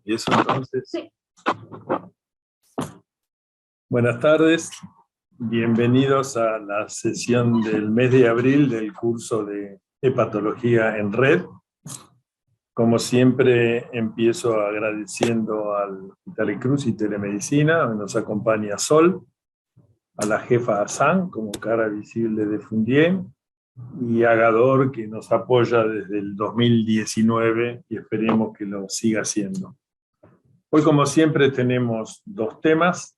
¿Empiezo entonces? Sí. Buenas tardes, bienvenidos a la sesión del mes de abril del curso de Hepatología en Red. Como siempre, empiezo agradeciendo al Hospital Cruz y Telemedicina, donde nos acompaña Sol, a la jefa Hassan, como cara visible de Fundien, y a Gador, que nos apoya desde el 2019 y esperemos que lo siga haciendo. Hoy, como siempre, tenemos dos temas.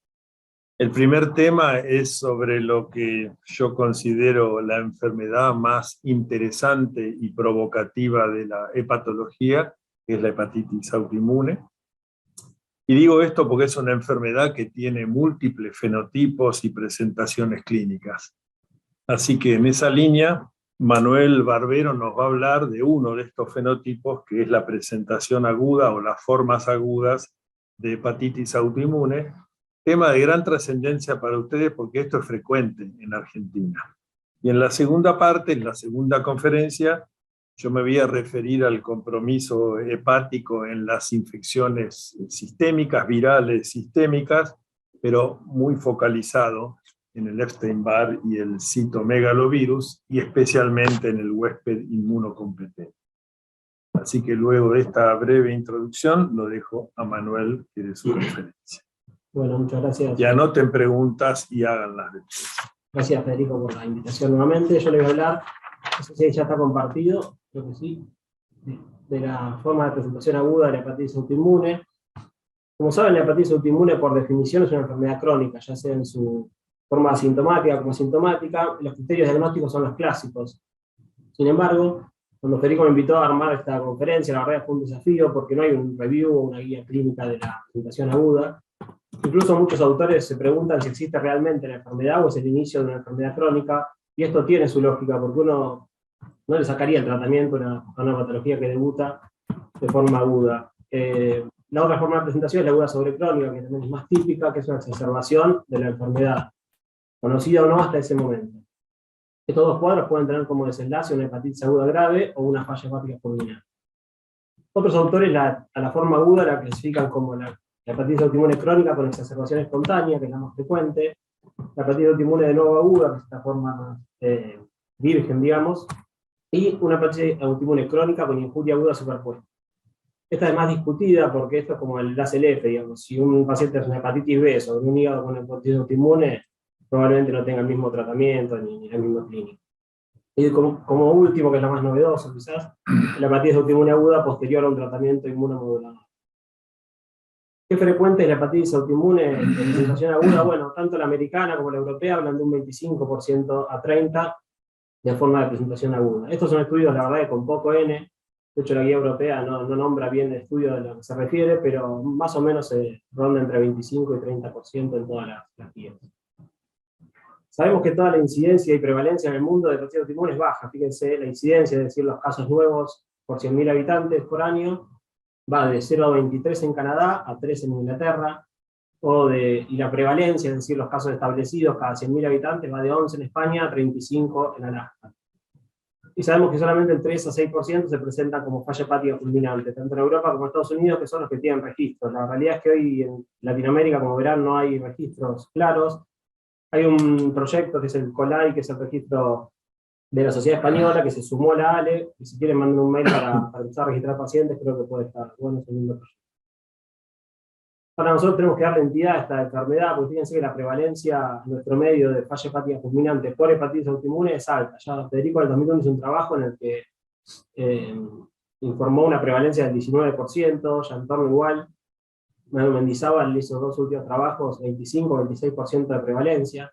El primer tema es sobre lo que yo considero la enfermedad más interesante y provocativa de la hepatología, que es la hepatitis autoinmune. Y digo esto porque es una enfermedad que tiene múltiples fenotipos y presentaciones clínicas. Así que en esa línea, Manuel Barbero nos va a hablar de uno de estos fenotipos, que es la presentación aguda o las formas agudas de hepatitis autoinmune, tema de gran trascendencia para ustedes porque esto es frecuente en Argentina. Y en la segunda parte, en la segunda conferencia, yo me voy a referir al compromiso hepático en las infecciones sistémicas, virales sistémicas, pero muy focalizado en el Epstein-Barr y el citomegalovirus, y especialmente en el huésped inmunocompetente. Así que luego de esta breve introducción, lo dejo a Manuel, que de su conferencia. Bueno, muchas gracias. Y anoten preguntas y háganlas después. Gracias, Federico, por la invitación nuevamente. Yo les voy a hablar, no sé si ya está compartido, creo que sí, de la forma de presentación aguda de la hepatitis autoinmune. Como saben, la hepatitis autoinmune, por definición, es una enfermedad crónica, ya sea en su forma asintomática como asintomática. Los criterios diagnósticos son los clásicos. Sin embargo, cuando Federico me invitó a armar esta conferencia, la verdad fue un desafío, porque no hay un review o una guía clínica de la presentación aguda. Incluso muchos autores se preguntan si existe realmente la enfermedad o es el inicio de una enfermedad crónica, y esto tiene su lógica, porque uno no le sacaría el tratamiento a una patología que debuta de forma aguda. La otra forma de presentación es la aguda sobrecrónica, que también es más típica, que es una exacerbación de la enfermedad, conocida o no hasta ese momento. Estos dos cuadros pueden tener como desenlace una hepatitis aguda grave o una falla hepática fulminante. Otros autores a la forma aguda la clasifican como la hepatitis autoinmune crónica con exacerbación espontánea, que es la más frecuente, la hepatitis autoinmune de nuevo aguda, que es esta forma virgen, digamos, y una hepatitis autoinmune crónica con injuria aguda superpuesta. Esta es más discutida porque esto es como el ACLF, digamos. Si un paciente es una hepatitis B sobre un hígado con hepatitis autoinmune, probablemente no tenga el mismo tratamiento ni la misma clínica. Y como último, que es la más novedosa quizás, la hepatitis autoinmune aguda posterior a un tratamiento inmunomodulador. ¿Qué frecuente es la hepatitis autoinmune de presentación aguda? Bueno, tanto la americana como la europea hablan de un 25% a 30% de forma de presentación aguda. Estos son estudios, la verdad, con poco N. De hecho, la guía europea no nombra bien el estudio de lo que se refiere, pero más o menos se ronda entre 25 y 30% en todas las guías. Sabemos que toda la incidencia y prevalencia en el mundo de hepatitis autoinmune es baja. Fíjense, la incidencia, es decir, los casos nuevos por 100.000 habitantes por año, va de 0 a 23 en Canadá a 3 en Inglaterra, y la prevalencia, es decir, los casos establecidos cada 100.000 habitantes, va de 11 en España a 35 en Alaska. Y sabemos que solamente el 3 a 6% se presentan como falla hepática fulminante, tanto en Europa como en Estados Unidos, que son los que tienen registros. La realidad es que hoy en Latinoamérica, como verán, no hay registros claros. Hay un proyecto que es el COLAI, que es el registro de la Sociedad Española, que se sumó a la ALE, y si quieren manden un mail para empezar a registrar pacientes, creo que puede estar bueno ese mismo proyecto. Ahora nosotros tenemos que darle entidad a esta enfermedad, porque fíjense que la prevalencia en nuestro medio de falla hepática fulminante por hepatitis autoinmune es alta. Ya Federico en el 2001 hizo un trabajo en el que informó una prevalencia del 19%, ya en torno igual. Mendizábal hizo dos últimos trabajos, 25-26% de prevalencia.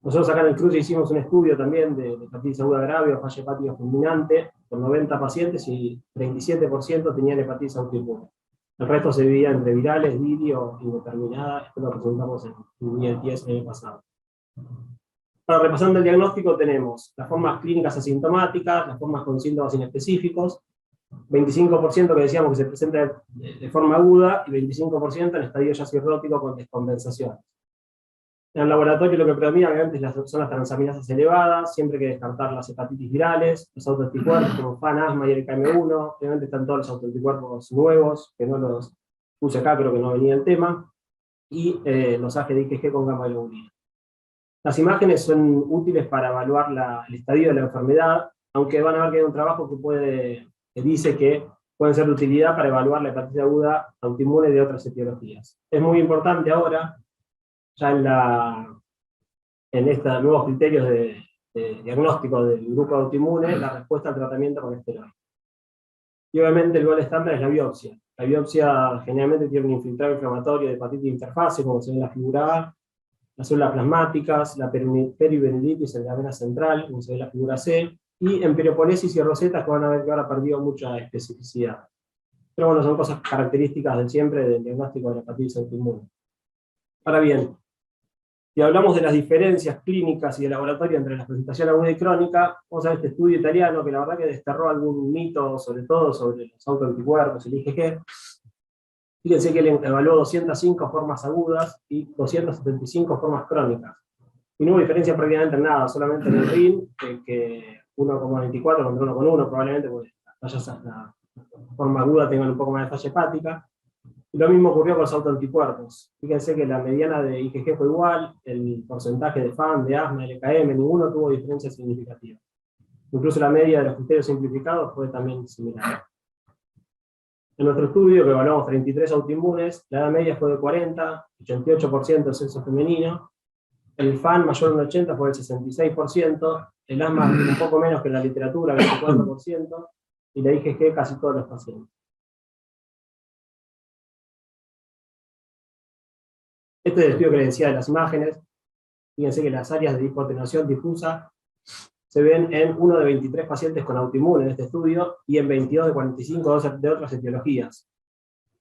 Nosotros acá en el Cruz hicimos un estudio también de hepatitis aguda grave o falla hepática fulminante, con 90 pacientes y 37% tenían hepatitis autoinmune. El resto se dividía entre virales, virio, indeterminada. Esto lo presentamos en el 10 el año pasado. Ahora, repasando el diagnóstico, tenemos las formas clínicas asintomáticas, las formas con síntomas inespecíficos, 25% que decíamos que se presenta de forma aguda, y 25% en estadio ya cirrótico con descompensación. En el laboratorio lo que predomina obviamente son las transaminasas elevadas, siempre hay que descartar las hepatitis virales, los autoanticuerpos como FAN, asma y el KM1, obviamente están todos los autoanticuerpos nuevos, que no los puse acá, creo que no venía el tema, y los AG de IgG con gamma globulina. Las imágenes son útiles para evaluar el estadio de la enfermedad, aunque van a ver que hay un trabajo que dice que pueden ser de utilidad para evaluar la hepatitis aguda autoinmune de otras etiologías. Es muy importante ahora, ya en estos nuevos criterios de diagnóstico del grupo autoinmune, la respuesta al tratamiento con esteroides. Y obviamente el gol estándar es la biopsia. La biopsia generalmente tiene un infiltrado inflamatorio de hepatitis de interfase, como se ve en la figura A, las células plasmáticas, la perivenilitis en la vena central, como se ve en la figura C, y en perioponesis y rosetas que van a ver que ahora perdido mucha especificidad. Pero bueno, son cosas características de siempre del diagnóstico de la hepatitis autoinmune. Ahora bien, si hablamos de las diferencias clínicas y de laboratorio entre la presentación aguda y crónica, vamos a ver este estudio italiano que la verdad que desterró algún mito, sobre todo sobre los autoanticuerpos, el IgG. Fíjense que él evaluó 205 formas agudas y 275 formas crónicas. Y no hubo diferencia prácticamente en nada, solamente en el RIN, que 1,24 contra 1,1 probablemente, porque la forma aguda tengan un poco más de falla hepática. Y lo mismo ocurrió con los autoanticuerpos. Fíjense que la mediana de IgG fue igual, el porcentaje de FAM, de asma, LKM, ninguno tuvo diferencia significativa. Incluso la media de los criterios simplificados fue también similar. En nuestro estudio, que evaluamos 33 autoinmunes, la edad media fue de 40, 88% del sexo femenino, el FAN mayor de un 80 fue del 66%, el asma un poco menos que en la literatura, 24%, y la IgG casi todos los pacientes. Este es el estudio que les decía de las imágenes. Fíjense que las áreas de hipoatenuación difusa se ven en 1 de 23 pacientes con autoinmune en este estudio y en 22 de 45 de otras etiologías.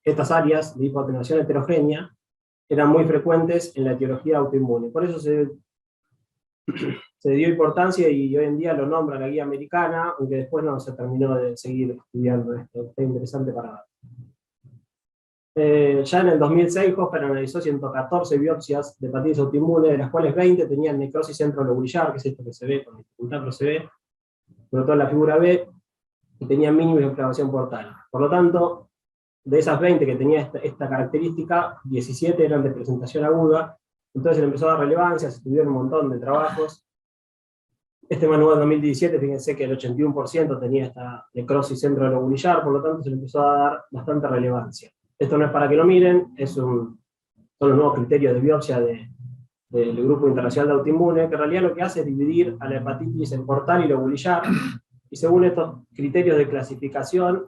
Estas áreas de hipoatenuación heterogénea eran muy frecuentes en la etiología autoinmune. Por eso se dio importancia y hoy en día lo nombra la guía americana, aunque después no se terminó de seguir estudiando esto. Está interesante para ver. Ya en el 2006, Hoffman analizó 114 biopsias de hepatitis autoinmune, de las cuales 20 tenían necrosis centrolobulillar, que es esto que se ve, con dificultad pero se ve, sobre todo en la figura B, y tenían mínima inflamación portal. Por lo tanto, de esas 20 que tenían esta característica, 17 eran de presentación aguda, entonces se le empezó a dar relevancia, se estudiaron un montón de trabajos. Este manual de 2017, fíjense que el 81% tenía esta necrosis centrolobulillar, por lo tanto se le empezó a dar bastante relevancia. Esto no es para que lo miren, son los nuevos criterios de biopsia del Grupo Internacional de Autoinmune, que en realidad lo que hace es dividir a la hepatitis en portal y lobulillar, y según estos criterios de clasificación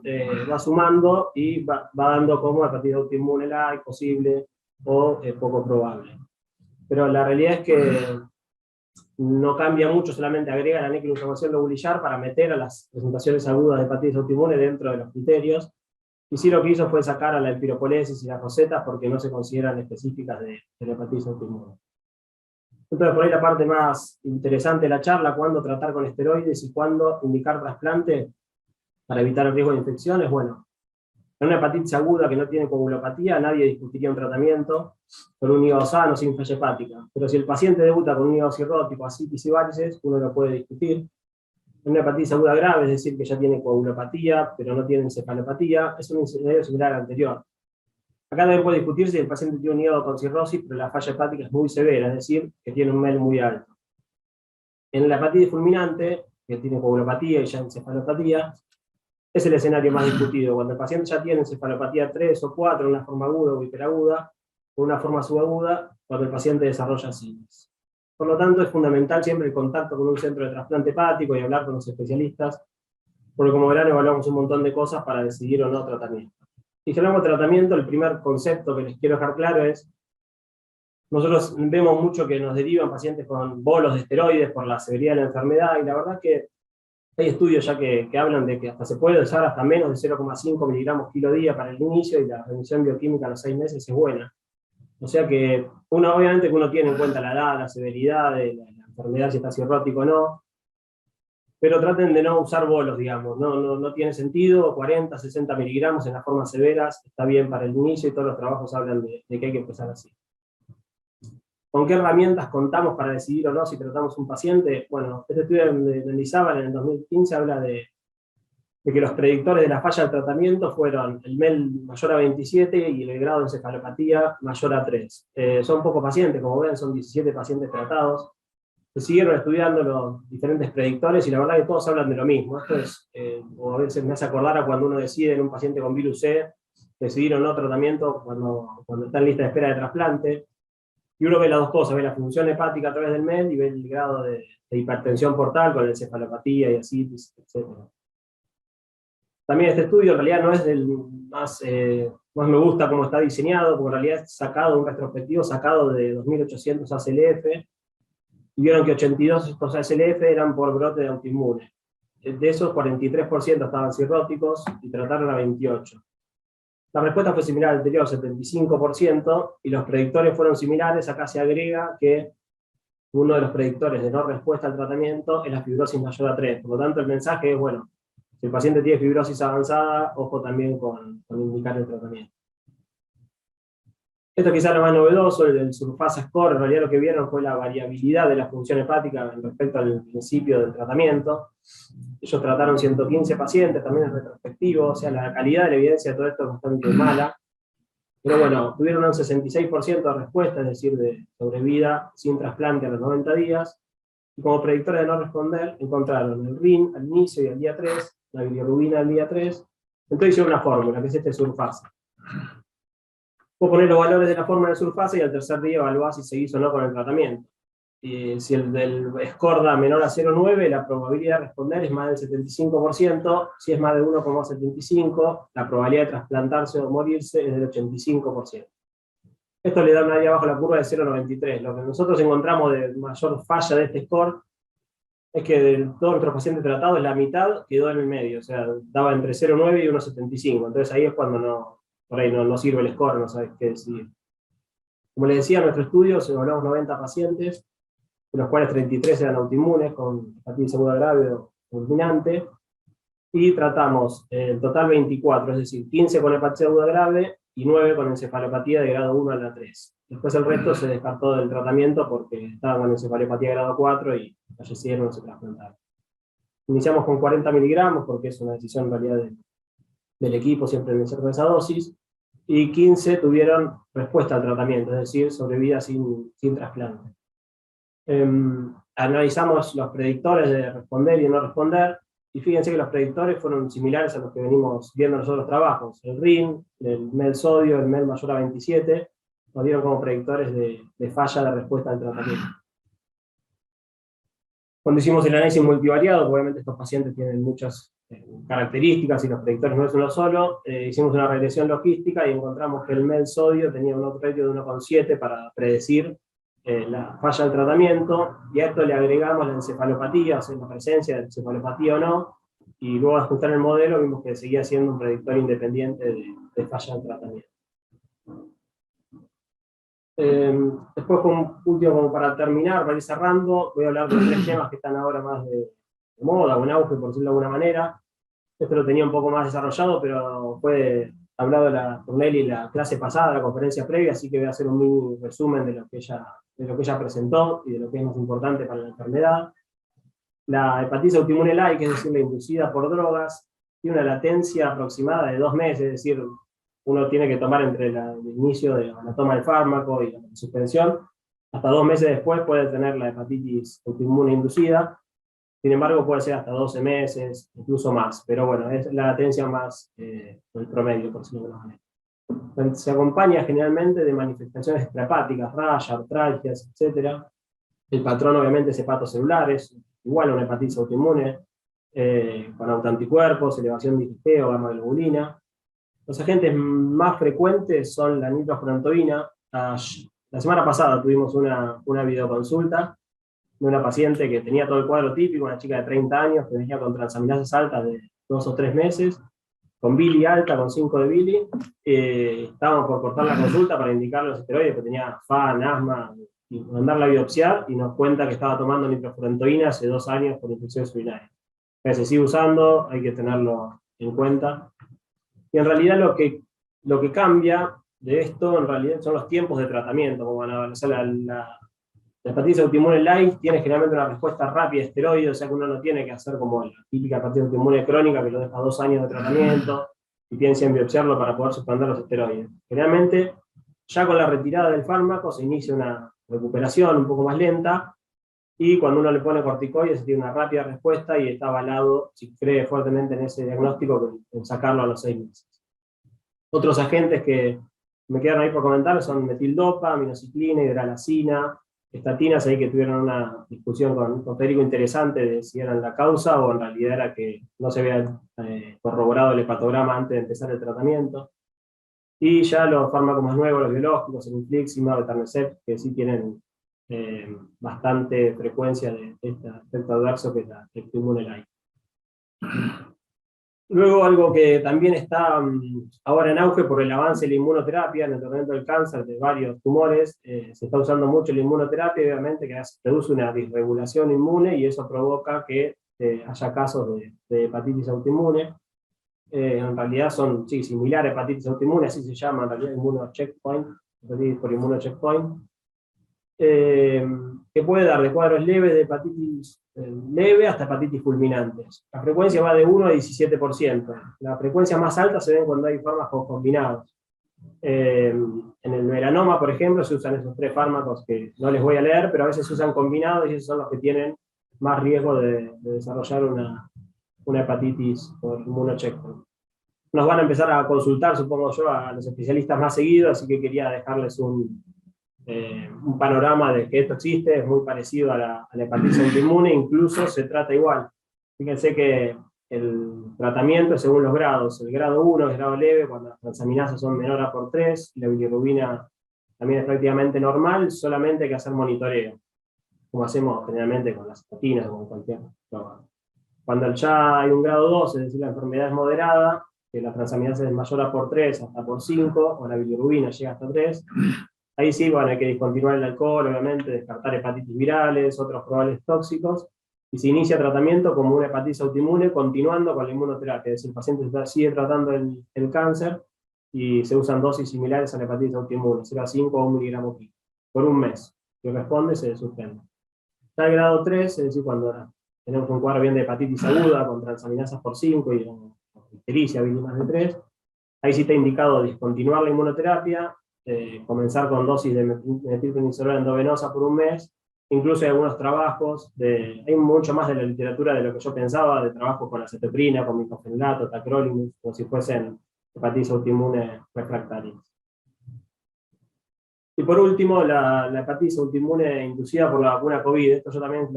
va sumando y va dando como hepatitis autoinmune light, posible o poco probable. Pero la realidad es que no cambia mucho, solamente agrega la necroinflamación lobulillar para meter a las presentaciones agudas de hepatitis autoinmune dentro de los criterios. Y sí, lo que hizo fue sacar a la epiropolesis y las rosetas porque no se consideran específicas de la hepatitis autoinmune. Entonces, por ahí la parte más interesante de la charla, cuándo tratar con esteroides y cuándo indicar trasplante para evitar el riesgo de infecciones. Bueno, en una hepatitis aguda que no tiene coagulopatía, nadie discutiría un tratamiento con un hígado sano sin falla hepática. Pero si el paciente debuta con un hígado cirrótico, ascitis y varices, uno lo puede discutir. En una hepatitis aguda grave, es decir, que ya tiene coagulopatía, pero no tiene encefalopatía, es un escenario similar al anterior. Acá también puede discutir si el paciente tiene un hígado con cirrosis, pero la falla hepática es muy severa, es decir, que tiene un MEL muy alto. En la hepatitis fulminante, que tiene coagulopatía y ya encefalopatía, es el escenario más discutido, cuando el paciente ya tiene encefalopatía 3 o 4, una forma aguda o hiperaguda, o una forma subaguda, cuando el paciente desarrolla ascitis. Por lo tanto, es fundamental siempre el contacto con un centro de trasplante hepático y hablar con los especialistas, porque como verán evaluamos un montón de cosas para decidir o no tratamiento. Y si hablamos de tratamiento, el primer concepto que les quiero dejar claro es, nosotros vemos mucho que nos derivan pacientes con bolos de esteroides por la severidad de la enfermedad, y la verdad que hay estudios ya que hablan de que hasta se puede usar hasta menos de 0,5 miligramos kilo día para el inicio, y la remisión bioquímica a los 6 meses es buena. O sea que, obviamente que uno tiene en cuenta la edad, la severidad de la enfermedad, si está cirrótico o no, pero traten de no usar bolos, digamos, no tiene sentido. 40, 60 miligramos en las formas severas está bien para el inicio, y todos los trabajos hablan de que hay que empezar así. ¿Con qué herramientas contamos para decidir o no si tratamos un paciente? Bueno, este estudio de Mendizábal en el 2015 habla de de que los predictores de la falla del tratamiento fueron el MEL mayor a 27 y el grado de encefalopatía mayor a 3. Son pocos pacientes, como ven, son 17 pacientes tratados. Se siguieron estudiando los diferentes predictores y la verdad que todos hablan de lo mismo. Esto es, o a veces me hace acordar a cuando uno decide en un paciente con virus C, decidir o no tratamiento cuando está en lista de espera de trasplante. Y uno ve las dos cosas, ve la función hepática a través del MED y ve el grado de hipertensión portal con encefalopatía y ascitis, etc. También este estudio en realidad no es del más me gusta cómo está diseñado, porque en realidad es sacado, un retrospectivo sacado de 2800 ACLF, y vieron que 82 de estos ACLF eran por brote de autoinmune. De esos, 43% estaban cirróticos y trataron a 28. La respuesta fue similar al anterior, 75%, y los predictores fueron similares. Acá se agrega que uno de los predictores de no respuesta al tratamiento es la fibrosis mayor a 3. Por lo tanto, el mensaje es, bueno, si el paciente tiene fibrosis avanzada, ojo también con indicar el tratamiento. Esto quizá lo más novedoso, el Surface Score, en realidad lo que vieron fue la variabilidad de la función hepática respecto al principio del tratamiento. Ellos trataron 115 pacientes, también en retrospectivo, o sea, la calidad de la evidencia de todo esto es bastante mala. Pero bueno, tuvieron un 66% de respuesta, es decir, de sobrevida sin trasplante a los 90 días. Y como predictores de no responder, encontraron el RIN al inicio y al día 3, la bilirrubina al día 3. Entonces hicieron una fórmula, que es este Surface. Vos ponés los valores de la fórmula de Surface y al tercer día evaluás si seguís o no con el tratamiento. Y si el del score da menor a 0,9, la probabilidad de responder es más del 75%. Si es más de 1,75, la probabilidad de trasplantarse o morirse es del 85%. Esto le da una área abajo la curva de 0,93. Lo que nosotros encontramos de mayor falla de este score es que de todos nuestros pacientes tratados, la mitad quedó en el medio. O sea, daba entre 0,9 y 1,75. Entonces ahí es cuando por ahí no sirve el score, no sabes qué decidir. Como les decía, en nuestro estudio se evaluamos 90 pacientes, de los cuales 33 eran autoinmunes con hepatitis aguda grave o fulminante, y tratamos en total 24, es decir, 15 con hepatitis aguda grave y 9 con encefalopatía de grado 1 a la 3. Después el resto se descartó del tratamiento porque estaban con encefalopatía de grado 4 y fallecieron o se trasplantaron. Iniciamos con 40 miligramos porque es una decisión en realidad del equipo, siempre iniciar con esa dosis, y 15 tuvieron respuesta al tratamiento, es decir, sobrevida sin trasplante. Analizamos los predictores de responder y no responder, y fíjense que los predictores fueron similares a los que venimos viendo en los otros trabajos. El RIN, el MEL sodio, el MEL mayor a 27, nos dieron como predictores de falla de respuesta al tratamiento. Cuando hicimos el análisis multivariado, obviamente estos pacientes tienen muchas características y los predictores no es uno solo, hicimos una regresión logística y encontramos que el MEL sodio tenía un odds ratio de 1,7 para predecir la falla del tratamiento, y a esto le agregamos la encefalopatía, o sea, la presencia de encefalopatía o no, y luego de ajustar el modelo vimos que seguía siendo un predictor independiente de falla del tratamiento. Después, como último, como para terminar, para ir cerrando, voy a hablar de 3 temas que están ahora más de moda o en auge, por decirlo de alguna manera. Esto lo tenía un poco más desarrollado, pero fue hablado por Nelly en la clase pasada, la conferencia previa, así que voy a hacer un mini resumen de lo que ella presentó y de lo que es más importante para la enfermedad. La hepatitis autoinmune like, es decir, la inducida por drogas, tiene una latencia aproximada de 2 meses, es decir, uno tiene que tomar entre el inicio de la toma del fármaco y la suspensión, hasta 2 meses después puede tener la hepatitis autoinmune inducida. Sin embargo, puede ser hasta 12 meses, incluso más, pero bueno, es la latencia más el promedio, por decirlo de alguna manera. Se acompaña generalmente de manifestaciones extrahepáticas, rayas, artralgias, etc. El patrón obviamente es hepatocelulares, igual a una hepatitis autoinmune, con autoanticuerpos, elevación de IgG o gamma globulina. Los agentes más frecuentes son la nitrofurantoína. La semana pasada tuvimos una videoconsulta de una paciente que tenía todo el cuadro típico, una chica de 30 años que venía con transaminasas altas de 2 o 3 meses, con bili alta, con 5 de bili. Estábamos por cortar la consulta para indicar los esteroides, que tenía FAN, asma, y mandarla a biopsiar, y nos cuenta que estaba tomando nitrofurantoína hace 2 años por infecciones urinarias. Se sigue usando, hay que tenerlo en cuenta. Y en realidad lo que cambia de esto en realidad son los tiempos de tratamiento, como van a ver. O sea, la La hepatitis autoinmune light tiene generalmente una respuesta rápida a esteroides, o sea que uno no tiene que hacer como la típica hepatitis autoinmune crónica que lo deja 2 años de tratamiento y piensa en biopsiarlo para poder suspender los esteroides. Generalmente, ya con la retirada del fármaco se inicia una recuperación un poco más lenta, y cuando uno le pone corticoides tiene una rápida respuesta y está avalado, si cree fuertemente en ese diagnóstico, en sacarlo a los 6 meses. Otros agentes que me quedaron ahí por comentar son metildopa, aminociclina, hidralazina, estatinas, ahí que tuvieron una discusión con Federico interesante de si eran la causa o en realidad era que no se había corroborado el hepatograma antes de empezar el tratamiento. Y ya los fármacos más nuevos, los biológicos, el infliximab, etanercept, que sí tienen bastante frecuencia de este efecto adverso que es la autoinmune light. Luego, algo que también está ahora en auge por el avance de la inmunoterapia en el tratamiento del cáncer de varios tumores, se está usando mucho la inmunoterapia, obviamente, que produce una disregulación inmune y eso provoca que haya casos de hepatitis autoinmune. En realidad son similares a hepatitis autoinmune, así se llama en realidad inmunocheckpoint, hepatitis por inmunocheckpoint, que puede dar de cuadros leves de hepatitis leve hasta hepatitis fulminantes. La frecuencia va de 1 a 17%. La frecuencia más alta se ve cuando hay fármacos combinados. En el melanoma, por ejemplo, se usan esos 3 fármacos que no les voy a leer, pero a veces se usan combinados y esos son los que tienen más riesgo de desarrollar una hepatitis por inmunocheckpoint. Nos van a empezar a consultar, supongo yo, a los especialistas más seguidos, así que quería dejarles un panorama de que esto existe, es muy parecido a la hepatitis autoinmune, incluso se trata igual. Fíjense que el tratamiento es según los grados. El grado 1 es grado leve, cuando las transaminasas son menor a por 3, y la bilirrubina también es prácticamente normal, solamente hay que hacer monitoreo, como hacemos generalmente con las estatinas o con cualquier droga. Cuando ya hay un grado 2, es decir, la enfermedad es moderada, que la transaminasa es mayor a por 3 hasta por 5, o la bilirrubina llega hasta 3, ahí sí, bueno, hay que discontinuar el alcohol, obviamente, descartar hepatitis virales, otros probables tóxicos, y se inicia tratamiento como una hepatitis autoinmune, continuando con la inmunoterapia, es decir, el paciente sigue tratando el cáncer, y se usan dosis similares a la hepatitis autoinmune, 0,5 o 1 miligramo por un mes. Si responde, se suspende. Está el grado 3, es decir, cuando tenemos un cuadro bien de hepatitis aguda, con transaminasas por 5 y ictericia, más de 3, ahí sí está indicado discontinuar la inmunoterapia, comenzar con dosis de metilprednisolona endovenosa por un mes. Incluso hay algunos trabajos, hay mucho más de la literatura de lo que yo pensaba, de trabajos con acetoprina, con micofenidato, tacrolimus, como si fuesen hepatitis autoinmune refractarias. Y por último, la hepatitis autoinmune inducida por la vacuna COVID. Esto yo también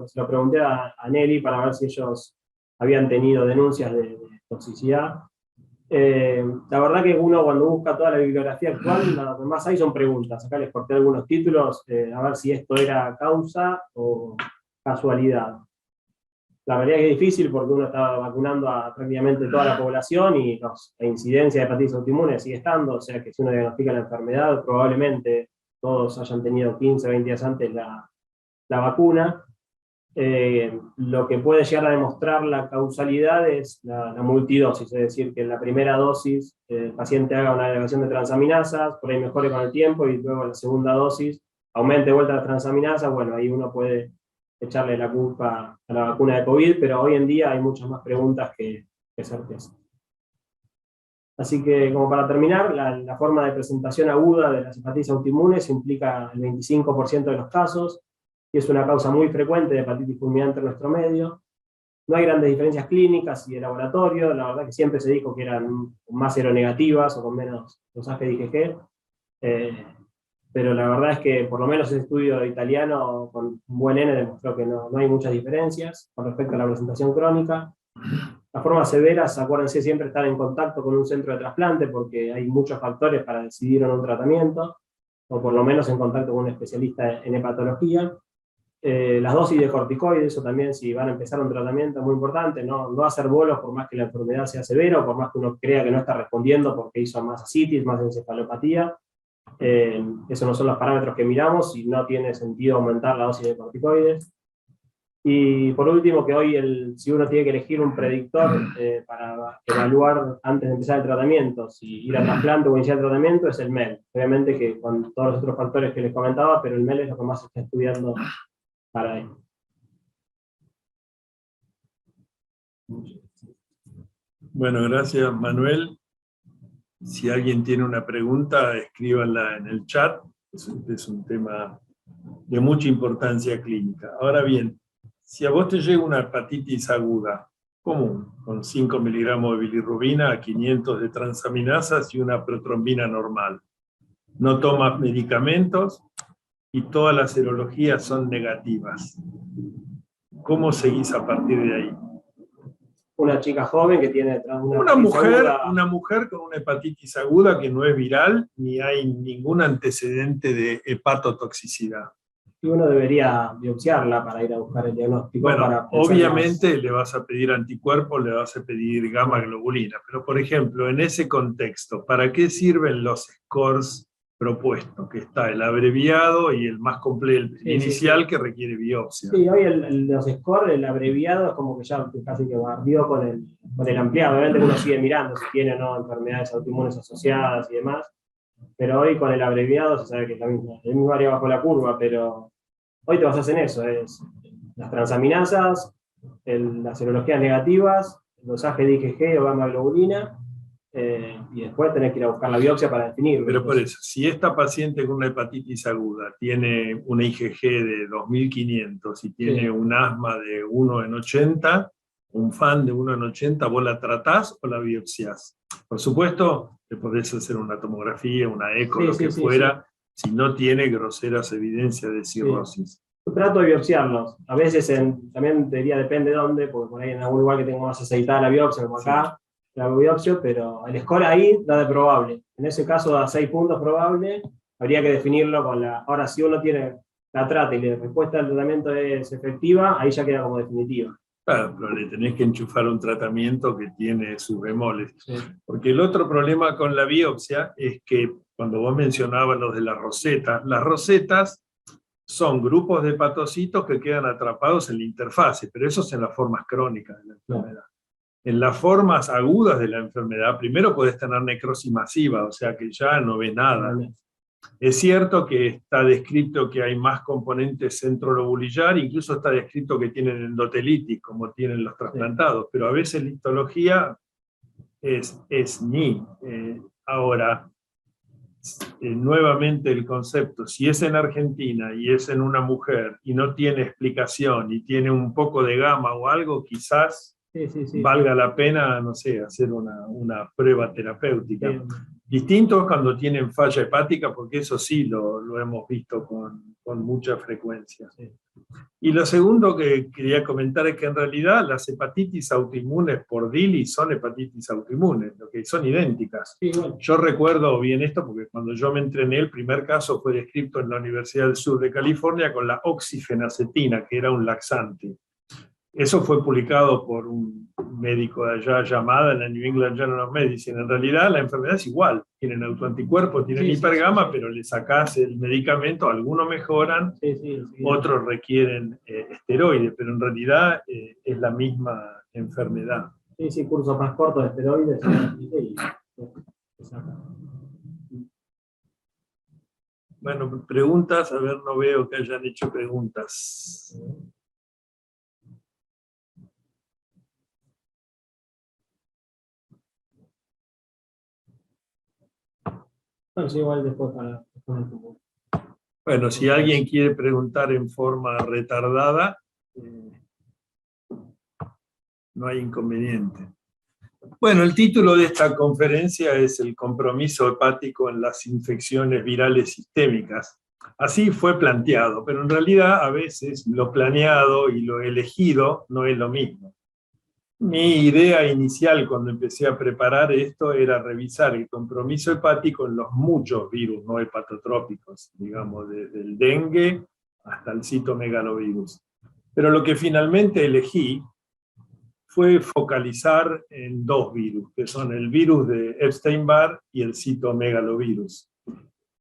se lo pregunté a Nelly para ver si ellos habían tenido denuncias de toxicidad. La verdad que uno cuando busca toda la bibliografía actual, lo que más hay son preguntas. Acá les corté algunos títulos, a ver si esto era causa o casualidad. La verdad es que es difícil porque uno está vacunando a prácticamente toda la población y la incidencia de hepatitis autoinmune sigue estando, o sea que si uno diagnostica la enfermedad, probablemente todos hayan tenido 15 o 20 días antes la vacuna. Lo que puede llegar a demostrar la causalidad es la multidosis, es decir, que en la primera dosis el paciente haga una elevación de transaminasas, por ahí mejore con el tiempo, y luego en la segunda dosis aumente de vuelta las transaminasas. Bueno, ahí uno puede echarle la culpa a la vacuna de COVID, pero hoy en día hay muchas más preguntas que certezas. Así que, como para terminar, la forma de presentación aguda de las hepatitis autoinmunes implica el 25% de los casos, y es una causa muy frecuente de hepatitis fulminante en nuestro medio. No hay grandes diferencias clínicas y de laboratorio, la verdad que siempre se dijo que eran más seronegativas o con menos dosaje de IgG, pero la verdad es que por lo menos el estudio italiano con un buen N demostró que no hay muchas diferencias con respecto a la presentación crónica. Las formas severas, acuérdense siempre estar en contacto con un centro de trasplante porque hay muchos factores para decidir en un tratamiento, o por lo menos en contacto con un especialista en hepatología. Las dosis de corticoides, eso también, si van a empezar un tratamiento, es muy importante, no hacer bolos por más que la enfermedad sea severa, o por más que uno crea que no está respondiendo porque hizo más ascitis, más encefalopatía. Esos no son los parámetros que miramos y no tiene sentido aumentar la dosis de corticoides. Y por último, que hoy si uno tiene que elegir un predictor para evaluar antes de empezar el tratamiento, si ir a trasplante o iniciar el tratamiento, es el MEL. Obviamente que con todos los otros factores que les comentaba, pero el MEL es lo que más se está estudiando para esto. Bueno, gracias, Manuel. Si alguien tiene una pregunta, escríbanla en el chat. Es un tema de mucha importancia clínica. Ahora bien, si a vos te llega una hepatitis aguda común, con 5 miligramos de bilirrubina, 500 de transaminasas y una protrombina normal, no tomas medicamentos y todas las serologías son negativas, ¿cómo seguís a partir de ahí? Una chica joven que tiene una mujer con una hepatitis aguda que no es viral ni hay ningún antecedente de hepatotoxicidad. Y uno debería biopsiarla para ir a buscar el diagnóstico. Bueno, obviamente le vas a pedir anticuerpos, le vas a pedir gamma globulina, pero por ejemplo, en ese contexto, ¿para qué sirven los scores propuestos? Que está el abreviado y el más completo, el inicial que requiere biopsia. Sí, hoy los scores, el abreviado, es como que ya casi que barrió con el ampliado. Obviamente uno sigue mirando si tiene o no enfermedades autoinmunes asociadas y demás, pero hoy con el abreviado se sabe que es la misma área bajo la curva, pero hoy te basas en eso, es las transaminasas, las serologías negativas, el dosaje de IgG o gamma globulina, y después tenés que ir a buscar la biopsia para definirlo. Pero por eso, si esta paciente con una hepatitis aguda tiene una IgG de 2500 y tiene un asma de 1 en 80, un FAN de 1 en 80, ¿vos la tratás o la biopsiás? Por supuesto, le podés hacer una tomografía, una eco, lo que fuera, si no tiene groseras evidencias de cirrosis. Yo trato de biopsiarlos. A veces también diría depende de dónde, porque por ahí en algún lugar que tengo más aceitada la biopsia, como acá, la biopsia, pero el score ahí da de probable. En ese caso da 6 puntos probable, habría que definirlo con la... Ahora, si uno tiene la trata y la respuesta al tratamiento es efectiva, ahí ya queda como definitiva. Claro, pero le tenés que enchufar un tratamiento que tiene sus bemoles. Sí. Porque el otro problema con la biopsia es que, cuando vos mencionabas los de las rosetas son grupos de hepatocitos que quedan atrapados en la interfase, pero eso es en las formas crónicas de la enfermedad. En las formas agudas de la enfermedad, primero podés tener necrosis masiva, o sea que ya no ves nada. Es cierto que está descrito que hay más componentes centrolobulillar, incluso está descrito que tienen endotelitis, como tienen los trasplantados, pero a veces la histología es ni. Ahora, nuevamente el concepto, si es en Argentina y es en una mujer y no tiene explicación y tiene un poco de gamma o algo, quizás valga la pena, no sé, hacer una prueba terapéutica. Distinto es cuando tienen falla hepática, porque eso sí lo hemos visto con mucha frecuencia. Y lo segundo que quería comentar es que en realidad las hepatitis autoinmunes por DILI son hepatitis autoinmunes, lo que son idénticas. Yo recuerdo bien esto porque cuando yo me entrené, el primer caso fue descrito en la Universidad del Sur de California con la oxifenacetina, que era un laxante. Eso fue publicado por un médico de allá llamada en la New England Journal of Medicine. En realidad la enfermedad es igual, tienen autoanticuerpos, tienen hipergamma, pero le sacás el medicamento, algunos mejoran, otros requieren esteroides, pero en realidad es la misma enfermedad. Sí, cursos más cortos de esteroides. Bueno, preguntas, a ver, no veo que hayan hecho preguntas. Bueno, sí, igual después para... Bueno, si alguien quiere preguntar en forma retardada, no hay inconveniente. Bueno, el título de esta conferencia es el compromiso hepático en las infecciones virales sistémicas. Así fue planteado, pero en realidad a veces lo planeado y lo elegido no es lo mismo. Mi idea inicial cuando empecé a preparar esto era revisar el compromiso hepático en los muchos virus no hepatotrópicos, digamos, desde el dengue hasta el citomegalovirus. Pero lo que finalmente elegí fue focalizar en 2 virus, que son el virus de Epstein-Barr y el citomegalovirus.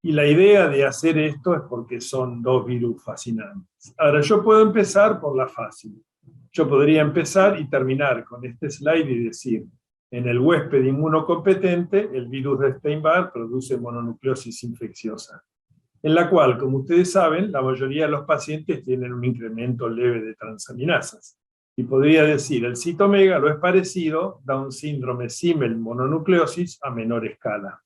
Y la idea de hacer esto es porque son dos virus fascinantes. Ahora, yo puedo empezar por la fácil. Yo podría empezar y terminar con este slide y decir, en el huésped inmunocompetente, el virus de Epstein-Barr produce mononucleosis infecciosa, en la cual, como ustedes saben, la mayoría de los pacientes tienen un incremento leve de transaminasas. Y podría decir, el citomegalo es parecido, da un síndrome símil mononucleosis a menor escala.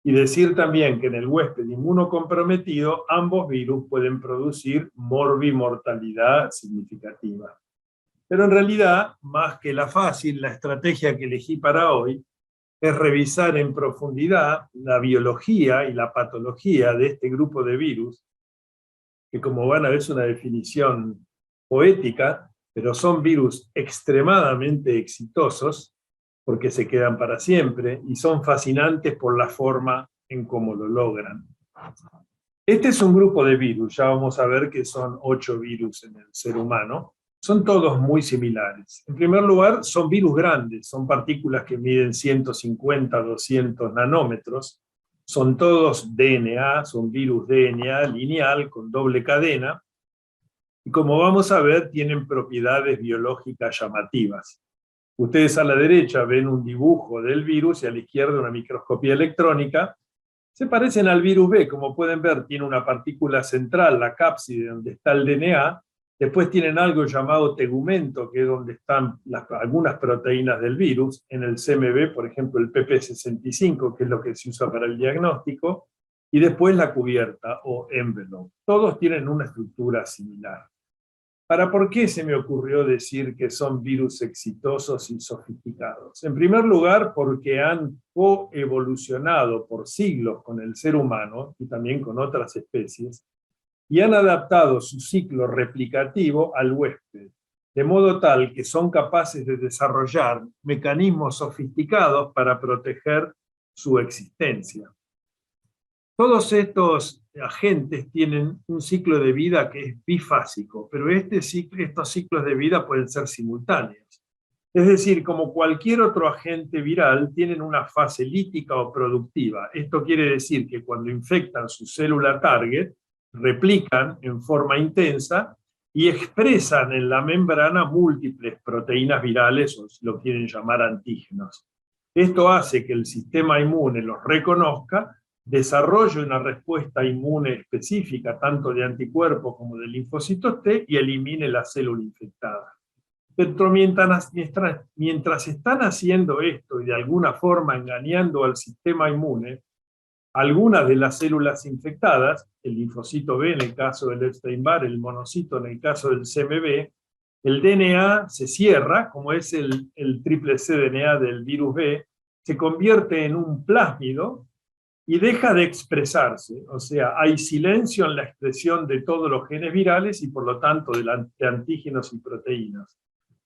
Y decir también que en el huésped inmunocomprometido ambos virus pueden producir morbimortalidad significativa. Pero en realidad, más que la fácil, la estrategia que elegí para hoy es revisar en profundidad la biología y la patología de este grupo de virus, que como van a ver es una definición poética, pero son virus extremadamente exitosos, porque se quedan para siempre, y son fascinantes por la forma en cómo lo logran. Este es un grupo de virus, ya vamos a ver que son 8 virus en el ser humano, son todos muy similares. En primer lugar, son virus grandes, son partículas que miden 150, 200 nanómetros, son todos DNA, son virus DNA lineal con doble cadena, y como vamos a ver, tienen propiedades biológicas llamativas. Ustedes a la derecha ven un dibujo del virus y a la izquierda una microscopía electrónica. Se parecen al virus B, como pueden ver, tiene una partícula central, la cápside, donde está el DNA. Después tienen algo llamado tegumento, que es donde están algunas proteínas del virus. En el CMV, por ejemplo, el PP65, que es lo que se usa para el diagnóstico. Y después la cubierta, o envelope. Todos tienen una estructura similar. ¿Para por qué se me ocurrió decir que son virus exitosos y sofisticados? En primer lugar, porque han coevolucionado por siglos con el ser humano y también con otras especies, y han adaptado su ciclo replicativo al huésped, de modo tal que son capaces de desarrollar mecanismos sofisticados para proteger su existencia. Todos estos agentes tienen un ciclo de vida que es bifásico, pero estos ciclos de vida pueden ser simultáneos. Es decir, como cualquier otro agente viral, tienen una fase lítica o productiva. Esto quiere decir que cuando infectan su célula target, replican en forma intensa y expresan en la membrana múltiples proteínas virales, o si lo quieren llamar antígenos. Esto hace que el sistema inmune los reconozca, desarrolle una respuesta inmune específica, tanto de anticuerpos como de linfocitos T, y elimine la célula infectada. Pero mientras están haciendo esto y de alguna forma engañando al sistema inmune, algunas de las células infectadas, el linfocito B en el caso del Epstein-Barr, el monocito en el caso del CMV, el DNA se cierra, como es el triple cDNA del virus B, se convierte en un plásmido y deja de expresarse, o sea, hay silencio en la expresión de todos los genes virales y por lo tanto de antígenos y proteínas.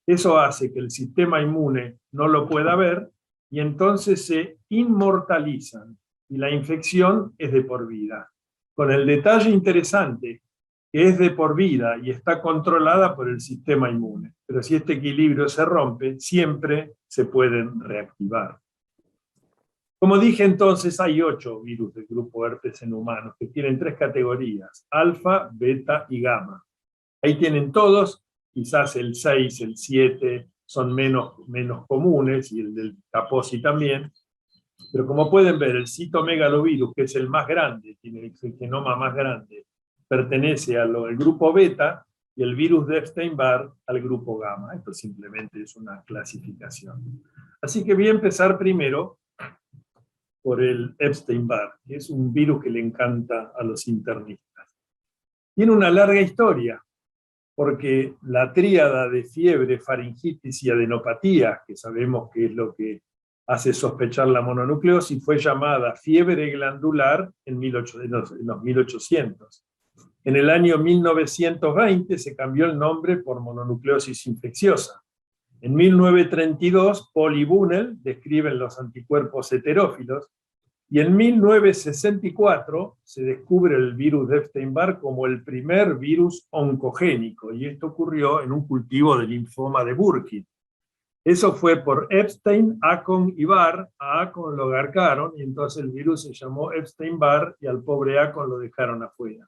Eso hace que el sistema inmune no lo pueda ver y entonces se inmortalizan y la infección es de por vida. Con el detalle interesante que es de por vida y está controlada por el sistema inmune. Pero si este equilibrio se rompe, siempre se pueden reactivar. Como dije entonces, hay 8 virus del grupo herpes en humanos que tienen 3 categorías, alfa, beta y gamma. Ahí tienen todos, quizás el 6, el 7 son menos comunes, y el del Kaposi también, pero como pueden ver, el citomegalovirus, que es el más grande, tiene el genoma más grande, pertenece al grupo beta, y el virus de Epstein-Barr al grupo gamma. Esto simplemente es una clasificación. Así que voy a empezar primero por el Epstein-Barr, que es un virus que le encanta a los internistas. Tiene una larga historia, porque la tríada de fiebre, faringitis y adenopatía, que sabemos que es lo que hace sospechar la mononucleosis, fue llamada fiebre glandular en los 1800. En el año 1920 se cambió el nombre por mononucleosis infecciosa. En 1932, Paul y Bunnell describen los anticuerpos heterófilos, y en 1964 se descubre el virus de Epstein-Barr como el primer virus oncogénico, y esto ocurrió en un cultivo de linfoma de Burkitt. Eso fue por Epstein, Acon y Barr. A Acon lo garcaron y entonces el virus se llamó Epstein-Barr y al pobre Acon lo dejaron afuera.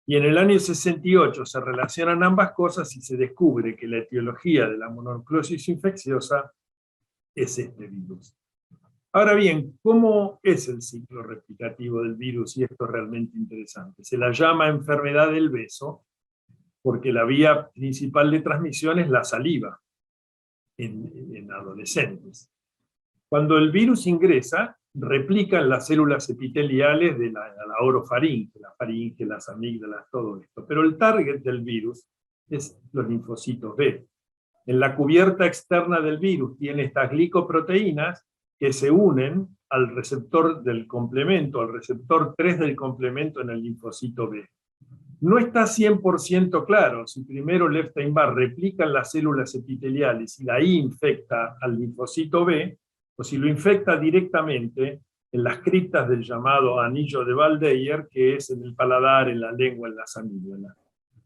Y en el año 68 se relacionan ambas cosas y se descubre que la etiología de la mononucleosis infecciosa es este virus. Ahora bien, ¿cómo es el ciclo replicativo del virus? Y esto es realmente interesante. Se la llama enfermedad del beso porque la vía principal de transmisión es la saliva en adolescentes. Cuando el virus ingresa, replican las células epiteliales de la orofaringe, la faringe, las amígdalas, todo esto. Pero el target del virus es los linfocitos B. En la cubierta externa del virus tiene estas glicoproteínas que se unen al receptor del complemento, al receptor 3 del complemento en el linfocito B. No está 100% claro si primero el Epstein-Barr replica en las células epiteliales y de ahí infecta al linfocito B, o si lo infecta directamente en las criptas del llamado anillo de Valdeyer, que es en el paladar, en la lengua, en las amígdalas.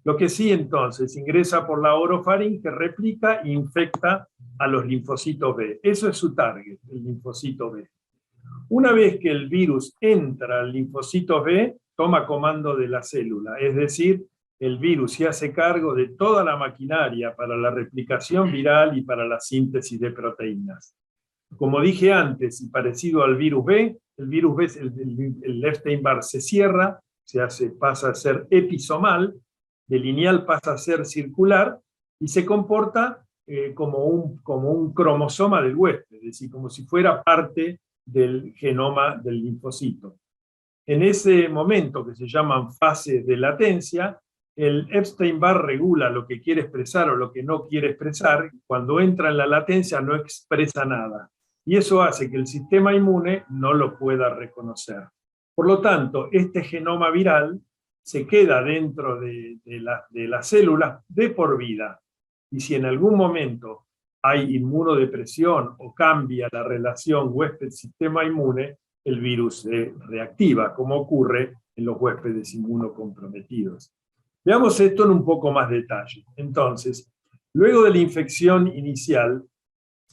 Lo que sí entonces ingresa por la orofaringe, replica e infecta a los linfocitos B. Eso es su target, el linfocito B. Una vez que el virus entra al linfocito B, toma comando de la célula, es decir, el virus se hace cargo de toda la maquinaria para la replicación viral y para la síntesis de proteínas. Como dije antes, y parecido al virus B, el Epstein-Barr se cierra, pasa a ser episomal, de lineal pasa a ser circular, y se comporta como un cromosoma del huésped, es decir, como si fuera parte del genoma del linfocito. En ese momento, que se llaman fases de latencia, el Epstein-Barr regula lo que quiere expresar o lo que no quiere expresar. Cuando entra en la latencia no expresa nada. Y eso hace que el sistema inmune no lo pueda reconocer. Por lo tanto, este genoma viral se queda dentro de las células de por vida. Y si en algún momento hay inmunodepresión o cambia la relación huésped-sistema inmune, el virus se reactiva, como ocurre en los huéspedes inmunocomprometidos. Veamos esto en un poco más detalle. Entonces, luego de la infección inicial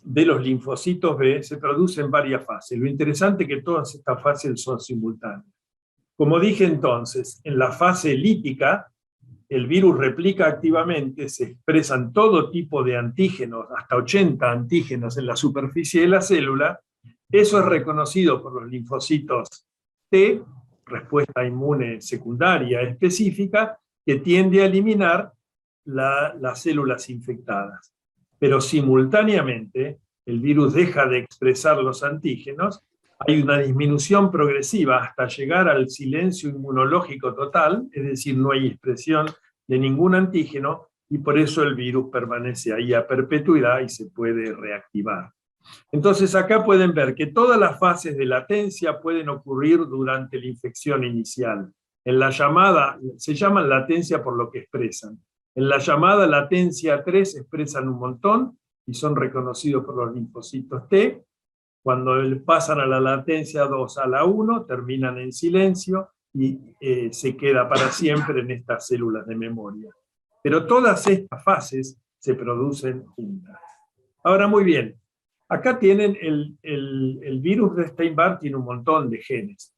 de los linfocitos B, se producen varias fases. Lo interesante es que todas estas fases son simultáneas. Como dije entonces, en la fase lítica, el virus replica activamente, se expresan todo tipo de antígenos, hasta 80 antígenos en la superficie de la célula. Eso es reconocido por los linfocitos T, respuesta inmune secundaria específica, que tiende a eliminar las células infectadas. Pero simultáneamente, el virus deja de expresar los antígenos, hay una disminución progresiva hasta llegar al silencio inmunológico total, es decir, no hay expresión de ningún antígeno, y por eso el virus permanece ahí a perpetuidad y se puede reactivar. Entonces acá pueden ver que todas las fases de latencia pueden ocurrir durante la infección inicial. En la llamada, se llaman latencia por lo que expresan. En la llamada latencia 3 expresan un montón y son reconocidos por los linfocitos T. Cuando pasan a la latencia 2 a la 1, terminan en silencio y se queda para siempre en estas células de memoria. Pero todas estas fases se producen juntas. Ahora, muy bien, acá tienen el virus de Epstein-Barr, tiene un montón de genes.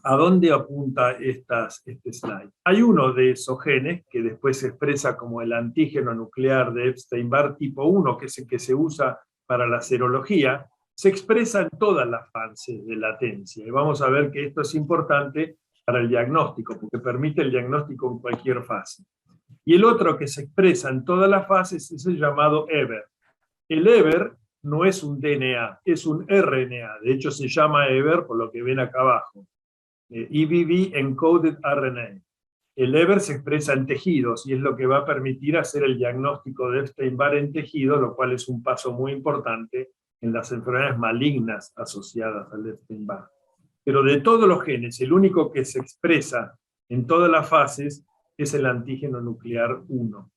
¿A dónde apunta este slide? Hay uno de esos genes que después se expresa como el antígeno nuclear de Epstein-Barr tipo 1, que es el que se usa para la serología, se expresa en todas las fases de latencia. Y vamos a ver que esto es importante para el diagnóstico, porque permite el diagnóstico en cualquier fase. Y el otro que se expresa en todas las fases es el llamado EBER. El EBER no es un DNA, es un RNA. De hecho, se llama EBER por lo que ven acá abajo. EBV Encoded RNA. El EBER se expresa en tejidos y es lo que va a permitir hacer el diagnóstico de Epstein-Barr en tejido, lo cual es un paso muy importante en las enfermedades malignas asociadas al Epstein-Barr. Pero de todos los genes, el único que se expresa en todas las fases es el antígeno nuclear 1.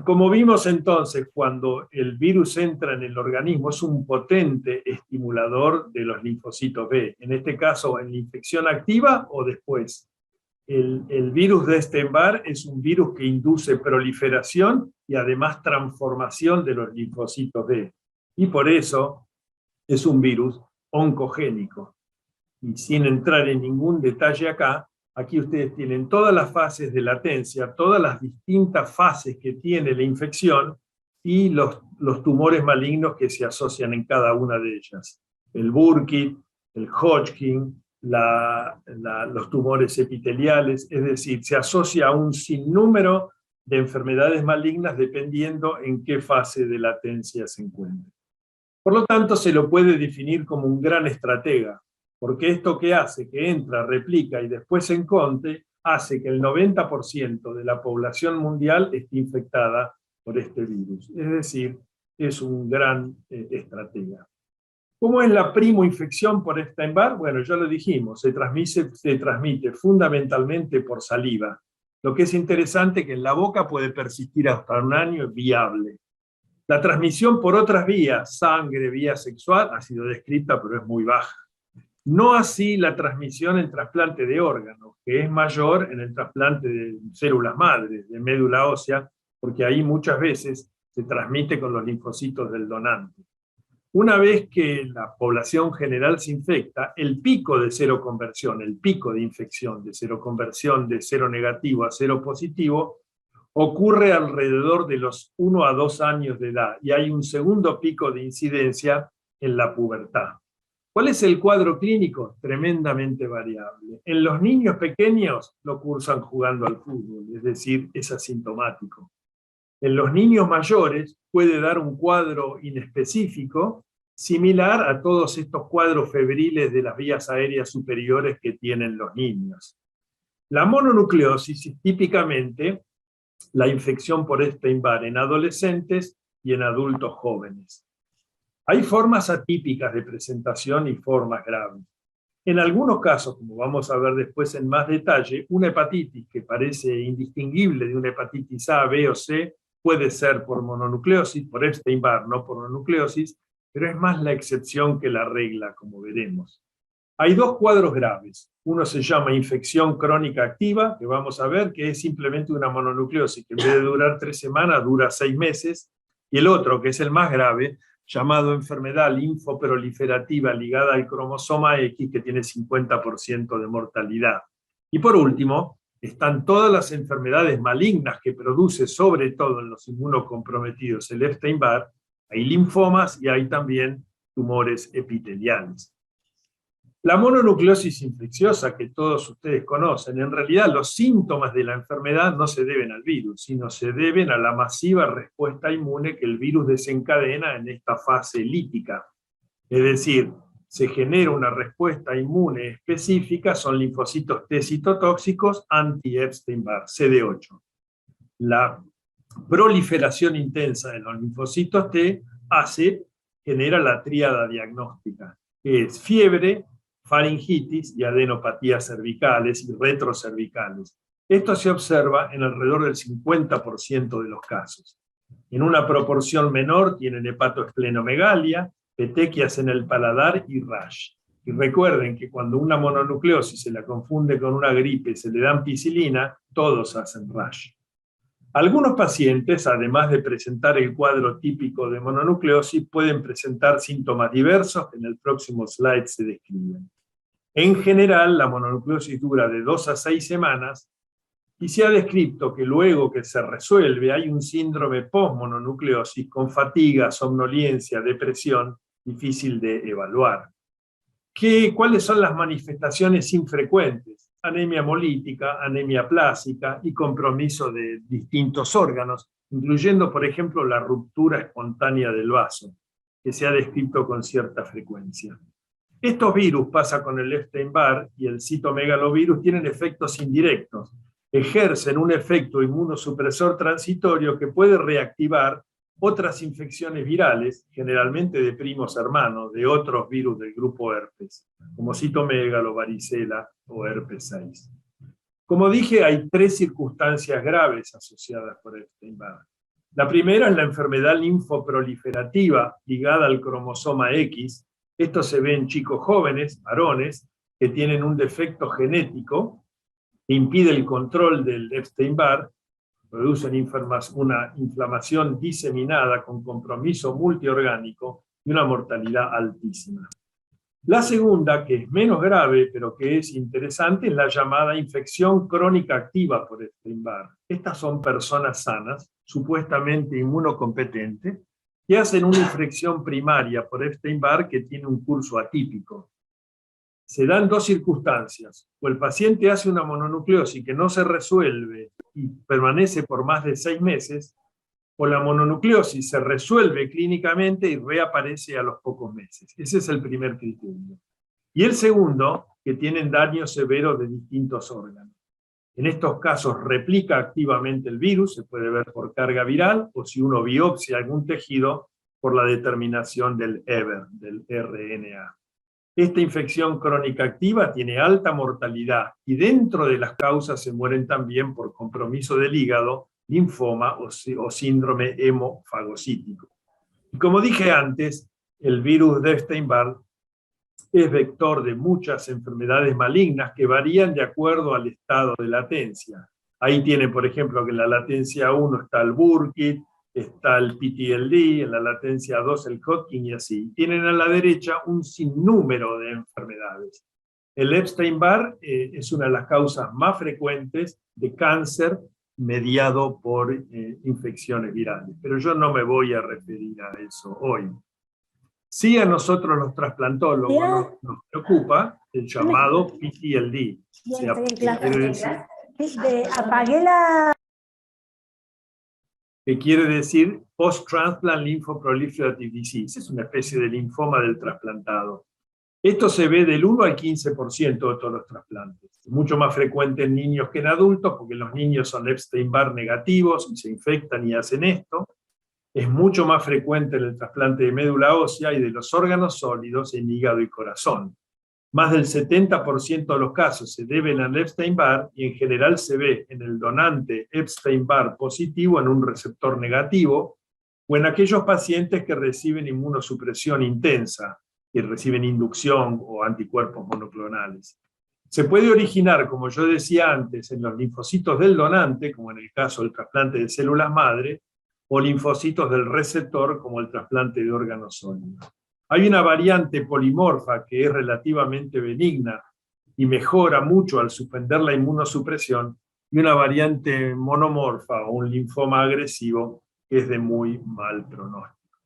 Como vimos entonces, cuando el virus entra en el organismo, es un potente estimulador de los linfocitos B, en este caso en la infección activa o después. El virus de Epstein-Barr es un virus que induce proliferación y además transformación de los linfocitos B. Y por eso es un virus oncogénico. Y sin entrar en ningún detalle acá, aquí ustedes tienen todas las fases de latencia, todas las distintas fases que tiene la infección y los tumores malignos que se asocian en cada una de ellas. El Burkitt, el Hodgkin, los tumores epiteliales, es decir, se asocia a un sinnúmero de enfermedades malignas dependiendo en qué fase de latencia se encuentre. Por lo tanto, se lo puede definir como un gran estratega, porque esto que hace, que entra, replica y después se encontre, hace que el 90% de la población mundial esté infectada por este virus. Es decir, es un gran estratega. ¿Cómo es la primoinfección por Epstein-Barr? Bueno, ya lo dijimos, se transmite fundamentalmente por saliva. Lo que es interesante es que en la boca puede persistir hasta un año, es viable. La transmisión por otras vías, sangre, vía sexual, ha sido descrita, pero es muy baja. No así la transmisión en trasplante de órganos, que es mayor en el trasplante de células madres, de médula ósea, porque ahí muchas veces se transmite con los linfocitos del donante. Una vez que la población general se infecta, el pico de seroconversión, el pico de infección de seroconversión de cero negativo a cero positivo, ocurre alrededor de los 1 a 2 años de edad y hay un segundo pico de incidencia en la pubertad. ¿Cuál es el cuadro clínico? Tremendamente variable. En los niños pequeños lo cursan jugando al fútbol, es decir, es asintomático. En los niños mayores puede dar un cuadro inespecífico similar a todos estos cuadros febriles de las vías aéreas superiores que tienen los niños. La mononucleosis es típicamente la infección por Epstein-Barr en adolescentes y en adultos jóvenes. Hay formas atípicas de presentación y formas graves. En algunos casos, como vamos a ver después en más detalle, una hepatitis que parece indistinguible de una hepatitis A, B o C puede ser por mononucleosis, por Epstein-Barr, no por mononucleosis, pero es más la excepción que la regla, como veremos. Hay dos cuadros graves. Uno se llama infección crónica activa, que vamos a ver que es simplemente una mononucleosis, que en vez de durar 3 semanas, dura 6 meses. Y el otro, que es el más grave, llamado enfermedad linfoproliferativa ligada al cromosoma X, que tiene 50% de mortalidad. Y por último, están todas las enfermedades malignas que produce, sobre todo en los inmunocomprometidos, el Epstein-Barr. Hay linfomas y hay también tumores epiteliales. La mononucleosis infecciosa, que todos ustedes conocen, en realidad los síntomas de la enfermedad no se deben al virus, sino se deben a la masiva respuesta inmune que el virus desencadena en esta fase lítica. Es decir, se genera una respuesta inmune específica, son linfocitos T citotóxicos anti-Epstein-Barr, CD8. La proliferación intensa de los linfocitos T genera la tríada diagnóstica, que es fiebre, faringitis y adenopatías cervicales y retrocervicales. Esto se observa en alrededor del 50% de los casos. En una proporción menor tienen hepatoesplenomegalia, petequias en el paladar y rash. Y recuerden que cuando una mononucleosis se la confunde con una gripe y se le da ampicilina, todos hacen rash. Algunos pacientes, además de presentar el cuadro típico de mononucleosis, pueden presentar síntomas diversos que en el próximo slide se describen. En general, la mononucleosis dura de 2 a 6 semanas y se ha descrito que luego que se resuelve hay un síndrome post-mononucleosis con fatiga, somnolencia, depresión, difícil de evaluar. ¿Cuáles son las manifestaciones infrecuentes? Anemia hemolítica, anemia plásica y compromiso de distintos órganos, incluyendo, por ejemplo, la ruptura espontánea del vaso, que se ha descrito con cierta frecuencia. Estos virus, pasa con el Epstein-Barr y el citomegalovirus, tienen efectos indirectos. Ejercen un efecto inmunosupresor transitorio que puede reactivar otras infecciones virales, generalmente de primos hermanos, de otros virus del grupo herpes, como citomegalo, varicela o herpes 6. Como dije, hay 3 circunstancias graves asociadas por Epstein-Barr. La primera es la enfermedad linfoproliferativa ligada al cromosoma X. Esto se ve en chicos jóvenes, varones, que tienen un defecto genético que impide el control del Epstein-Barr, produce una inflamación diseminada con compromiso multiorgánico y una mortalidad altísima. La segunda, que es menos grave, pero que es interesante, es la llamada infección crónica activa por Epstein-Barr. Estas son personas sanas, supuestamente inmunocompetentes, que hacen una infección primaria por Epstein-Barr que tiene un curso atípico. Se dan dos circunstancias: o el paciente hace una mononucleosis que no se resuelve y permanece por más de 6 meses, o la mononucleosis se resuelve clínicamente y reaparece a los pocos meses. Ese es el primer criterio. Y el segundo, que tienen daños severos de distintos órganos. En estos casos replica activamente el virus, se puede ver por carga viral, o si uno biopsia algún tejido, por la determinación del EBER, del RNA. Esta infección crónica activa tiene alta mortalidad y dentro de las causas se mueren también por compromiso del hígado, linfoma o síndrome hemofagocítico. Y como dije antes, el virus de Epstein-Barr es vector de muchas enfermedades malignas que varían de acuerdo al estado de latencia. Ahí tiene, por ejemplo, que en la latencia 1 está el Burkitt, está el PTLD, en la latencia 2 el Hodgkin y así. Tienen a la derecha un sinnúmero de enfermedades. El Epstein-Barr es una de las causas más frecuentes de cáncer mediado por infecciones virales, pero yo no me voy a referir a eso hoy. Sí, a nosotros los trasplantólogos nos preocupa el llamado PTLD. Apagué la... Que quiere decir Post-Transplant Lymphoproliferative Disease. Es una especie de linfoma del trasplantado. Esto se ve del 1 al 15% de todos los trasplantes. Es mucho más frecuente en niños que en adultos, porque los niños son Epstein-Barr negativos y se infectan y hacen esto. Es mucho más frecuente en el trasplante de médula ósea y de los órganos sólidos en hígado y corazón. Más del 70% de los casos se deben al Epstein-Barr y en general se ve en el donante Epstein-Barr positivo en un receptor negativo o en aquellos pacientes que reciben inmunosupresión intensa, que reciben inducción o anticuerpos monoclonales. Se puede originar, como yo decía antes, en los linfocitos del donante, como en el caso del trasplante de células madre, o linfocitos del receptor, como el trasplante de órganos sólidos. Hay una variante polimorfa que es relativamente benigna y mejora mucho al suspender la inmunosupresión, y una variante monomorfa o un linfoma agresivo que es de muy mal pronóstico.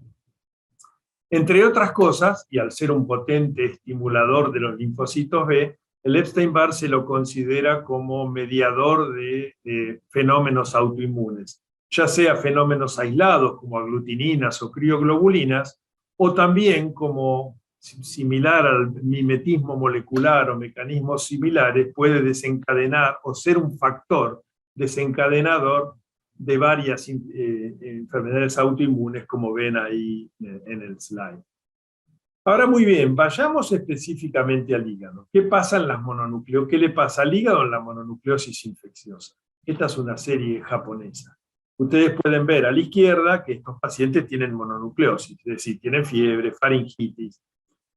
Entre otras cosas, y al ser un potente estimulador de los linfocitos B, el Epstein-Barr se lo considera como mediador de fenómenos autoinmunes, ya sea fenómenos aislados como aglutininas o crioglobulinas, o también como similar al mimetismo molecular o mecanismos similares, puede desencadenar o ser un factor desencadenador de varias enfermedades autoinmunes, como ven ahí en el slide. Ahora, muy bien, vayamos específicamente al hígado. ¿Qué pasa en las mononucleosis? ¿Qué le pasa al hígado en la mononucleosis infecciosa? Esta es una serie japonesa. Ustedes pueden ver a la izquierda que estos pacientes tienen mononucleosis, es decir, tienen fiebre, faringitis,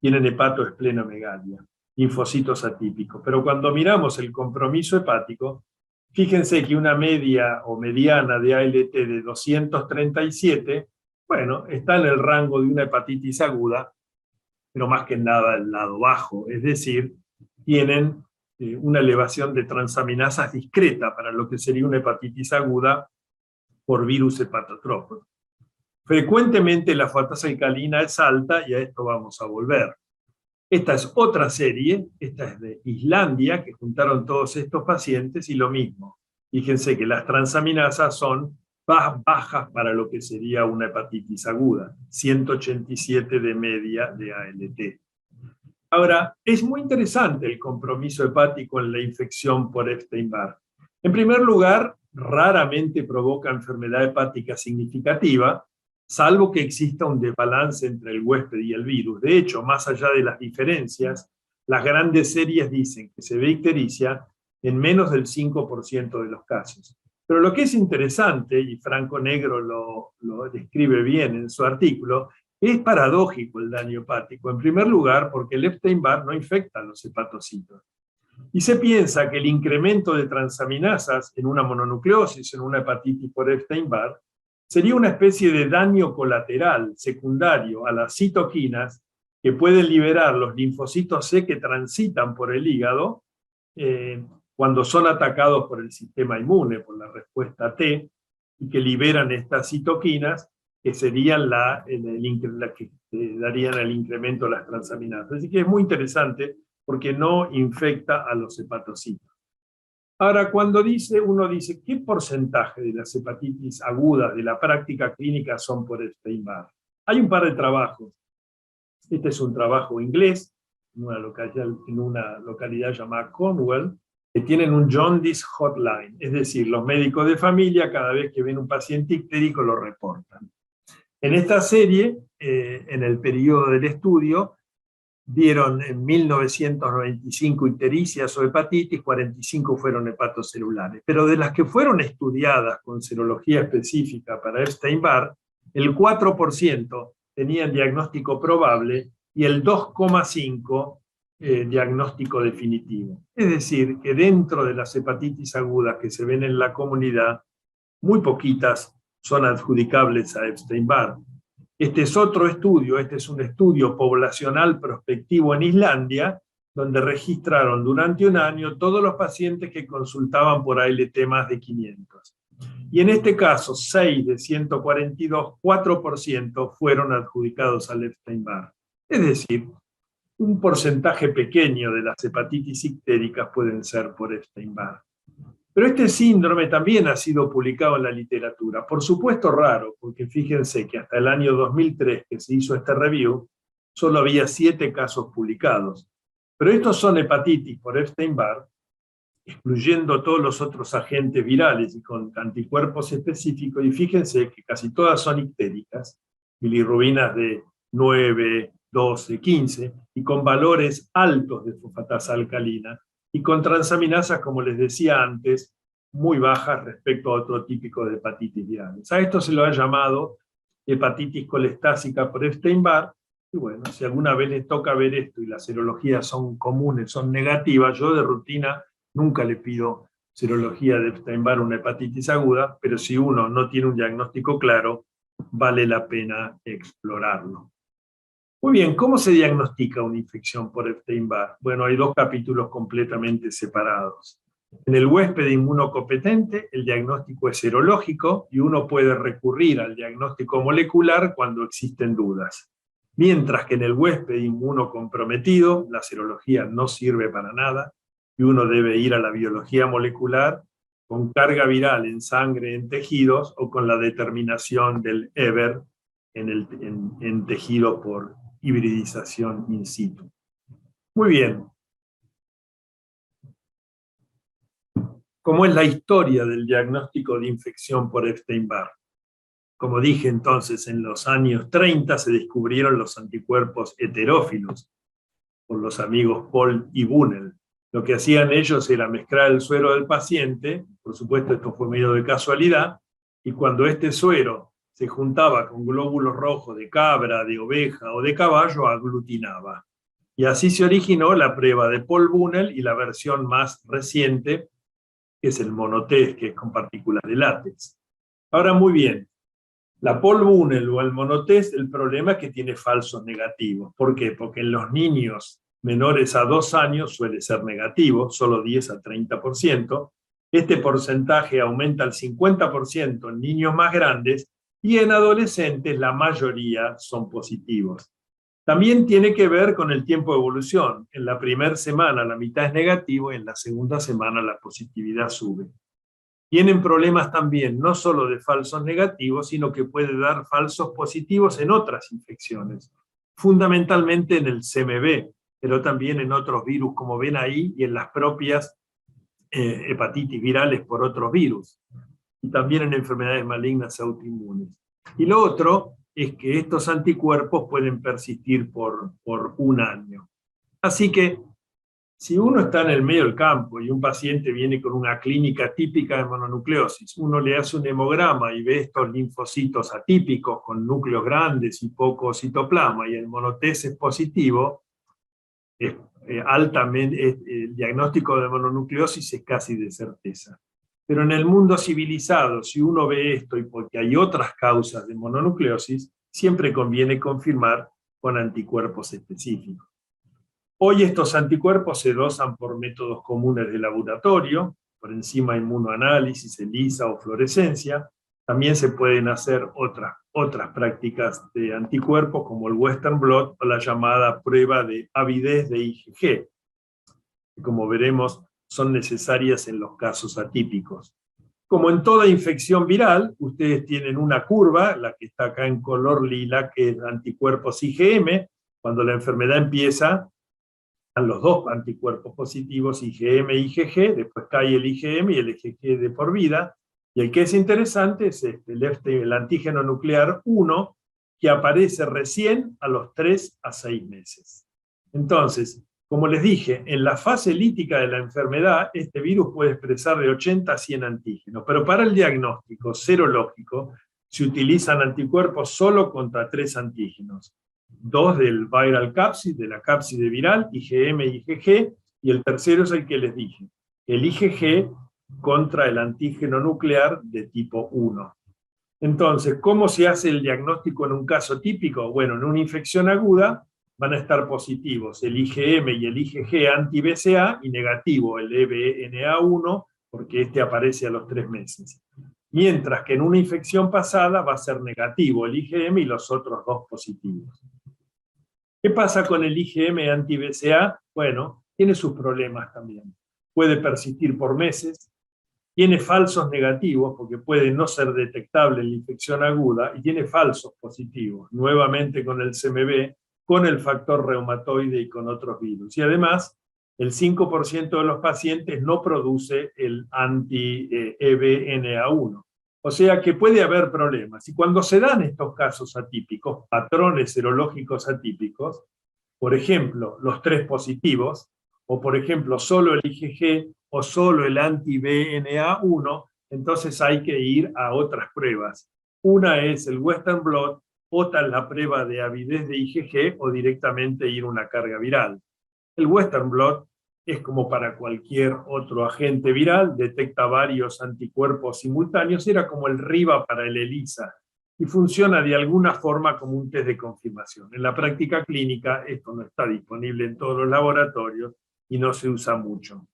tienen hepatoesplenomegalia, linfocitos atípicos. Pero cuando miramos el compromiso hepático, fíjense que una media o mediana de ALT de 237, bueno, está en el rango de una hepatitis aguda, pero más que nada del lado bajo, es decir, tienen una elevación de transaminasas discreta para lo que sería una hepatitis aguda por virus hepatotrópico. Frecuentemente la fosfatasa alcalina es alta y a esto vamos a volver. Esta es otra serie, esta es de Islandia, que juntaron todos estos pacientes y lo mismo. Fíjense que las transaminasas son bajas para lo que sería una hepatitis aguda, 187 de media de ALT. Ahora, es muy interesante el compromiso hepático en la infección por Epstein-Barr. En primer lugar, raramente provoca enfermedad hepática significativa, salvo que exista un desbalance entre el huésped y el virus. De hecho, más allá de las diferencias, las grandes series dicen que se ve ictericia en menos del 5% de los casos. Pero lo que es interesante, y Franco Negro lo describe bien en su artículo, es paradójico el daño hepático. En primer lugar, porque el Epstein-Barr no infecta a los hepatocitos. Y se piensa que el incremento de transaminasas en una mononucleosis, en una hepatitis por Epstein-Barr, sería una especie de daño colateral secundario a las citoquinas que pueden liberar los linfocitos C que transitan por el hígado cuando son atacados por el sistema inmune, por la respuesta T, y que liberan estas citoquinas que serían la que darían el incremento de las transaminasas. Así que es muy interesante porque no infecta a los hepatocitos. Ahora, cuando uno dice, ¿qué porcentaje de las hepatitis agudas de la práctica clínica son por Epstein-Barr? Hay un par de trabajos. Este es un trabajo inglés, en una localidad llamada Cornwall, que tienen un jaundice hotline, es decir, los médicos de familia cada vez que ven un paciente ictérico lo reportan. En esta serie, en el periodo del estudio, vieron en 1995 ictericias o hepatitis, 45 fueron hepatocelulares. Pero de las que fueron estudiadas con serología específica para Epstein-Barr, el 4% tenían diagnóstico probable y el 2,5% diagnóstico definitivo. Es decir, que dentro de las hepatitis agudas que se ven en la comunidad, muy poquitas son adjudicables a Epstein-Barr. Este es otro estudio, este es un estudio poblacional prospectivo en Islandia, donde registraron durante un año todos los pacientes que consultaban por ALT más de 500. Y en este caso, 6 de 142, 4% fueron adjudicados al Epstein-Barr. Es decir, un porcentaje pequeño de las hepatitis ictéricas pueden ser por Epstein-Barr. Pero este síndrome también ha sido publicado en la literatura. Por supuesto raro, porque fíjense que hasta el año 2003 que se hizo este review, solo había 7 casos publicados. Pero estos son hepatitis por Epstein-Barr, excluyendo todos los otros agentes virales y con anticuerpos específicos, y fíjense que casi todas son ictéricas, bilirrubinas de 9, 12, 15, y con valores altos de fosfatasa alcalina, y con transaminasas, como les decía antes, muy bajas respecto a otro típico de hepatitis virales. A esto se lo ha llamado hepatitis colestásica por Epstein-Barr, y bueno, si alguna vez les toca ver esto y las serologías son comunes, son negativas, yo de rutina nunca le pido serología de Epstein-Barr una hepatitis aguda, pero si uno no tiene un diagnóstico claro, vale la pena explorarlo. Muy bien, ¿cómo se diagnostica una infección por Epstein-Barr? Bueno, hay 2 capítulos completamente separados. En el huésped inmunocompetente, el diagnóstico es serológico y uno puede recurrir al diagnóstico molecular cuando existen dudas. Mientras que en el huésped inmunocomprometido, la serología no sirve para nada y uno debe ir a la biología molecular con carga viral en sangre, en tejidos, o con la determinación del EBER en tejido por hibridización in situ. Muy bien. ¿Cómo es la historia del diagnóstico de infección por Epstein-Barr? Como dije entonces, en los años 30 se descubrieron los anticuerpos heterófilos por los amigos Paul y Bunnell. Lo que hacían ellos era mezclar el suero del paciente, por supuesto esto fue medio de casualidad, y cuando este suero se juntaba con glóbulos rojos de cabra, de oveja o de caballo, aglutinaba. Y así se originó la prueba de Paul Bunnell y la versión más reciente, que es el monotest, que es con partículas de látex. Ahora, muy bien, la Paul Bunnell o el monotest, el problema es que tiene falsos negativos. ¿Por qué? Porque en los niños menores a 2 años suele ser negativo, solo 10 a 30%. Este porcentaje aumenta al 50% en niños más grandes, y en adolescentes la mayoría son positivos. También tiene que ver con el tiempo de evolución. En la primera semana la mitad es negativo y en la segunda semana la positividad sube. Tienen problemas también, no solo de falsos negativos, sino que puede dar falsos positivos en otras infecciones, fundamentalmente en el CMV, pero también en otros virus, como ven ahí, y en las propias hepatitis virales por otros virus, y también en enfermedades malignas autoinmunes. Y lo otro es que estos anticuerpos pueden persistir por 1 año. Así que, si uno está en el medio del campo y un paciente viene con una clínica típica de mononucleosis, uno le hace un hemograma y ve estos linfocitos atípicos con núcleos grandes y poco citoplasma, y el monotest es positivo, es altamente, el diagnóstico de mononucleosis es casi de certeza. Pero en el mundo civilizado, si uno ve esto y porque hay otras causas de mononucleosis, siempre conviene confirmar con anticuerpos específicos. Hoy estos anticuerpos se dosan por métodos comunes de laboratorio, por enzima inmunoanálisis, ELISA o fluorescencia. También se pueden hacer otras prácticas de anticuerpos como el Western blot o la llamada prueba de avidez de IgG, que como veremos son necesarias en los casos atípicos. Como en toda infección viral, ustedes tienen una curva, la que está acá en color lila, que es anticuerpos IgM. Cuando la enfermedad empieza, están los dos anticuerpos positivos, IgM e IgG, después cae el IgM y el IgG de por vida, y el que es interesante es el antígeno nuclear 1, que aparece recién a los 3 a 6 meses. Entonces, como les dije, en la fase lítica de la enfermedad, este virus puede expresar de 80 a 100 antígenos, pero para el diagnóstico serológico se utilizan anticuerpos solo contra 3 antígenos. 2 del viral capsid, de la cápside viral, IgM y IgG, y el tercero es el que les dije, el IgG contra el antígeno nuclear de tipo 1. Entonces, ¿cómo se hace el diagnóstico en un caso típico? Bueno, en una infección aguda van a estar positivos el IgM y el IgG anti-BCA y negativo el EBNA1, porque este aparece a los 3 meses. Mientras que en una infección pasada va a ser negativo el IgM y los otros 2 positivos. ¿Qué pasa con el IgM anti-BCA? Bueno, tiene sus problemas también. Puede persistir por meses, tiene falsos negativos, porque puede no ser detectable en la infección aguda, y tiene falsos positivos, nuevamente con el CMV, con el factor reumatoide y con otros virus. Y además, el 5% de los pacientes no produce el anti-EBNA1. O sea que puede haber problemas. Y cuando se dan estos casos atípicos, patrones serológicos atípicos, por ejemplo, los 3 positivos, o por ejemplo, solo el IgG o solo el anti-BNA1, entonces hay que ir a otras pruebas. Una es el Western blot, otra es la prueba de avidez de IgG o directamente ir a una carga viral. El Western blot es como para cualquier otro agente viral, detecta varios anticuerpos simultáneos, era como el RIVA para el ELISA, y funciona de alguna forma como un test de confirmación. En la práctica clínica esto no está disponible en todos los laboratorios y no se usa mucho.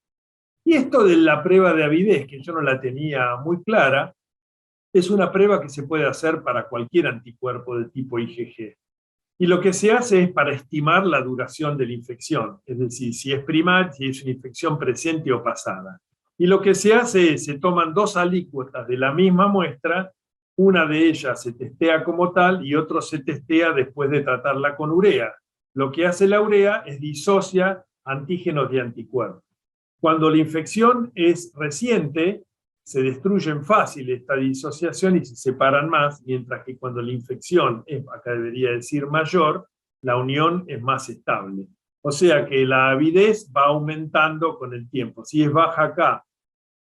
Y esto de la prueba de avidez, que yo no la tenía muy clara, es una prueba que se puede hacer para cualquier anticuerpo de tipo IgG. Y lo que se hace es para estimar la duración de la infección, es decir, si es primaria, si es una infección presente o pasada. Y lo que se hace es, se toman 2 alícuotas de la misma muestra, una de ellas se testea como tal y otra se testea después de tratarla con urea. Lo que hace la urea es disocia antígenos de anticuerpos. Cuando la infección es reciente, se destruyen fácil esta disociación y se separan más, mientras que cuando la infección es, acá debería decir mayor, la unión es más estable. O sea que la avidez va aumentando con el tiempo. Si es baja acá,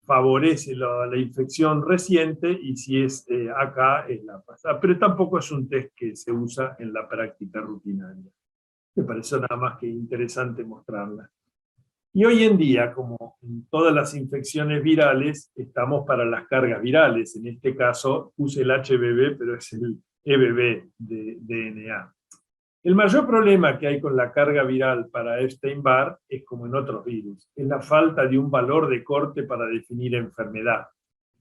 favorece la infección reciente, y si es acá, es la pasada. Pero tampoco es un test que se usa en la práctica rutinaria. Me pareció nada más que interesante mostrarla. Y hoy en día, como en todas las infecciones virales, estamos para las cargas virales. En este caso puse el HBV, pero es el EBV de DNA. El mayor problema que hay con la carga viral para Epstein-Barr es como en otros virus, es la falta de un valor de corte para definir enfermedad.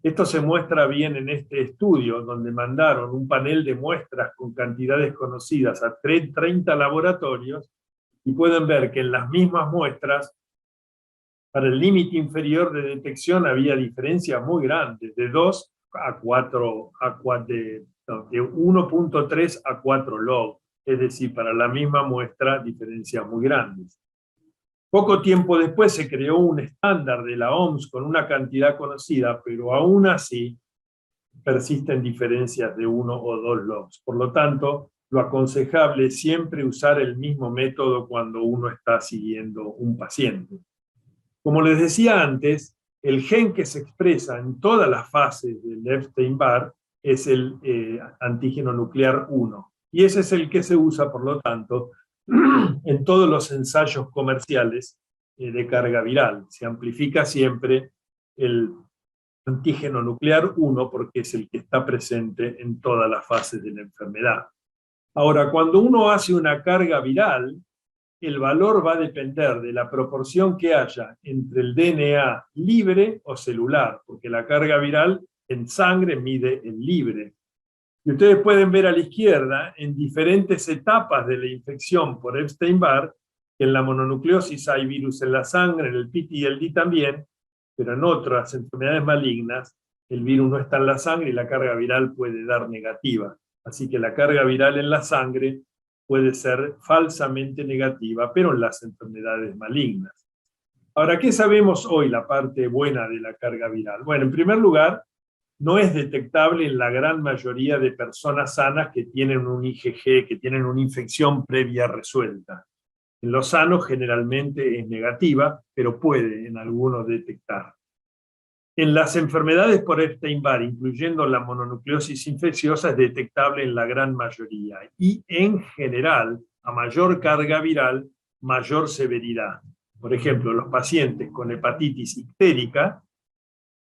Esto se muestra bien en este estudio, donde mandaron un panel de muestras con cantidades conocidas a 30 laboratorios, y pueden ver que en las mismas muestras, para el límite inferior de detección había diferencias muy grandes, de 2 a 4, de 1.3 a 4 log, es decir, para la misma muestra diferencias muy grandes. Poco tiempo después se creó un estándar de la OMS con una cantidad conocida, pero aún así persisten diferencias de 1 o 2 logs. Por lo tanto, lo aconsejable es siempre usar el mismo método cuando uno está siguiendo un paciente. Como les decía antes, el gen que se expresa en todas las fases del Epstein-Barr es el antígeno nuclear 1. Y ese es el que se usa, por lo tanto, en todos los ensayos comerciales de carga viral. Se amplifica siempre el antígeno nuclear 1 porque es el que está presente en todas las fases de la enfermedad. Ahora, cuando uno hace una carga viral, el valor va a depender de la proporción que haya entre el DNA libre o celular, porque la carga viral en sangre mide el libre. Y ustedes pueden ver a la izquierda, en diferentes etapas de la infección por Epstein-Barr, que en la mononucleosis hay virus en la sangre, en el PTLD también, pero en otras enfermedades malignas, el virus no está en la sangre y la carga viral puede dar negativa. Así que la carga viral en la sangre puede ser falsamente negativa, pero en las enfermedades malignas. Ahora, ¿qué sabemos hoy la parte buena de la carga viral? Bueno, en primer lugar, no es detectable en la gran mayoría de personas sanas que tienen un IgG, que tienen una infección previa resuelta. En los sanos generalmente es negativa, pero puede en algunos detectar. En las enfermedades por Epstein-Barr, incluyendo la mononucleosis infecciosa, es detectable en la gran mayoría. Y en general, a mayor carga viral, mayor severidad. Por ejemplo, los pacientes con hepatitis ictérica,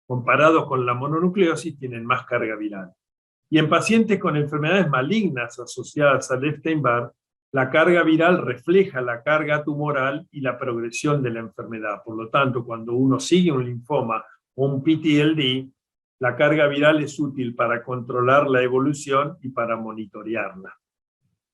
comparados con la mononucleosis, tienen más carga viral. Y en pacientes con enfermedades malignas asociadas al Epstein-Barr, la carga viral refleja la carga tumoral y la progresión de la enfermedad. Por lo tanto, cuando uno sigue un linfoma o un PTLD, la carga viral es útil para controlar la evolución y para monitorearla.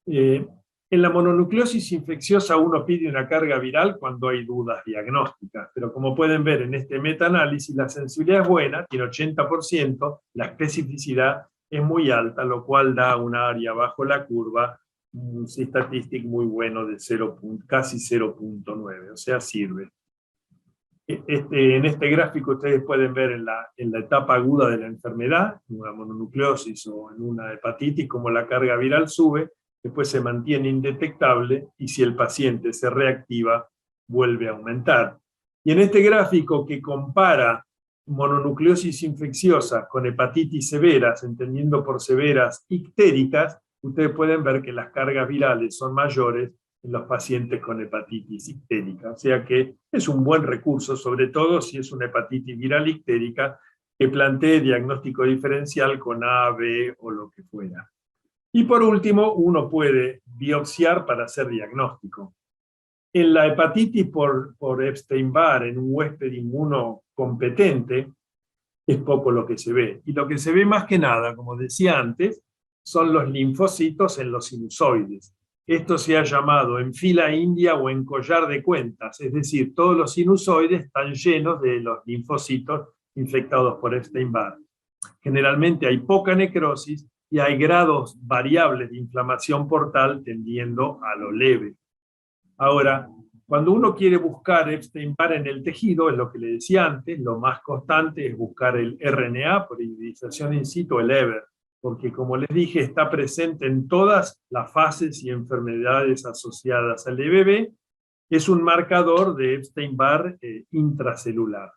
En la mononucleosis infecciosa uno pide una carga viral cuando hay dudas diagnósticas, pero como pueden ver en este metaanálisis, la sensibilidad es buena, tiene 80%, la especificidad es muy alta, lo cual da una área bajo la curva, un statistic muy bueno de casi 0.9, o sea, sirve. En este gráfico ustedes pueden ver en la etapa aguda de la enfermedad, en una mononucleosis o en una hepatitis, como la carga viral sube, después se mantiene indetectable y si el paciente se reactiva, vuelve a aumentar. Y en este gráfico que compara mononucleosis infecciosa con hepatitis severas, entendiendo por severas ictéricas, ustedes pueden ver que las cargas virales son mayores en los pacientes con hepatitis ictérica. O sea que es un buen recurso, sobre todo si es una hepatitis viral ictérica que plantee diagnóstico diferencial con A, B o lo que fuera. Y por último, uno puede biopsiar para hacer diagnóstico. En la hepatitis por Epstein-Barr, en un huésped inmunocompetente, es poco lo que se ve. Y lo que se ve más que nada, como decía antes, son los linfocitos en los sinusoides. Esto se ha llamado en fila india o en collar de cuentas, es decir, todos los sinusoides están llenos de los linfocitos infectados por Epstein-Barr. Generalmente hay poca necrosis y hay grados variables de inflamación portal tendiendo a lo leve. Ahora, cuando uno quiere buscar Epstein-Barr en el tejido, es lo que le decía antes, lo más constante es buscar el RNA por hibridización in situ, el EVER, porque como les dije, está presente en todas las fases y enfermedades asociadas al EBV, es un marcador de Epstein-Barr intracelular.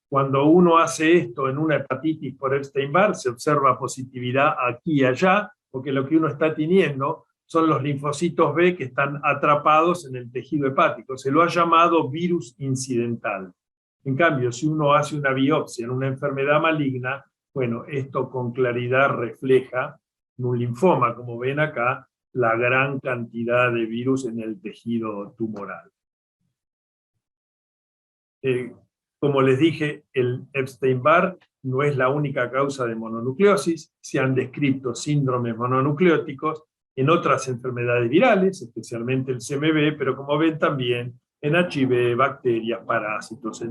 Cuando uno hace esto en una hepatitis por Epstein-Barr, se observa positividad aquí y allá, porque lo que uno está teniendo son los linfocitos B que están atrapados en el tejido hepático. Se lo ha llamado virus incidental. En cambio, si uno hace una biopsia en una enfermedad maligna, bueno, esto con claridad refleja en un linfoma, como ven acá, la gran cantidad de virus en el tejido tumoral. Como les dije, el Epstein-Barr no es la única causa de mononucleosis, se han descrito síndromes mononucleóticos en otras enfermedades virales, especialmente el CMV, pero como ven también en HIV, bacterias, parásitos,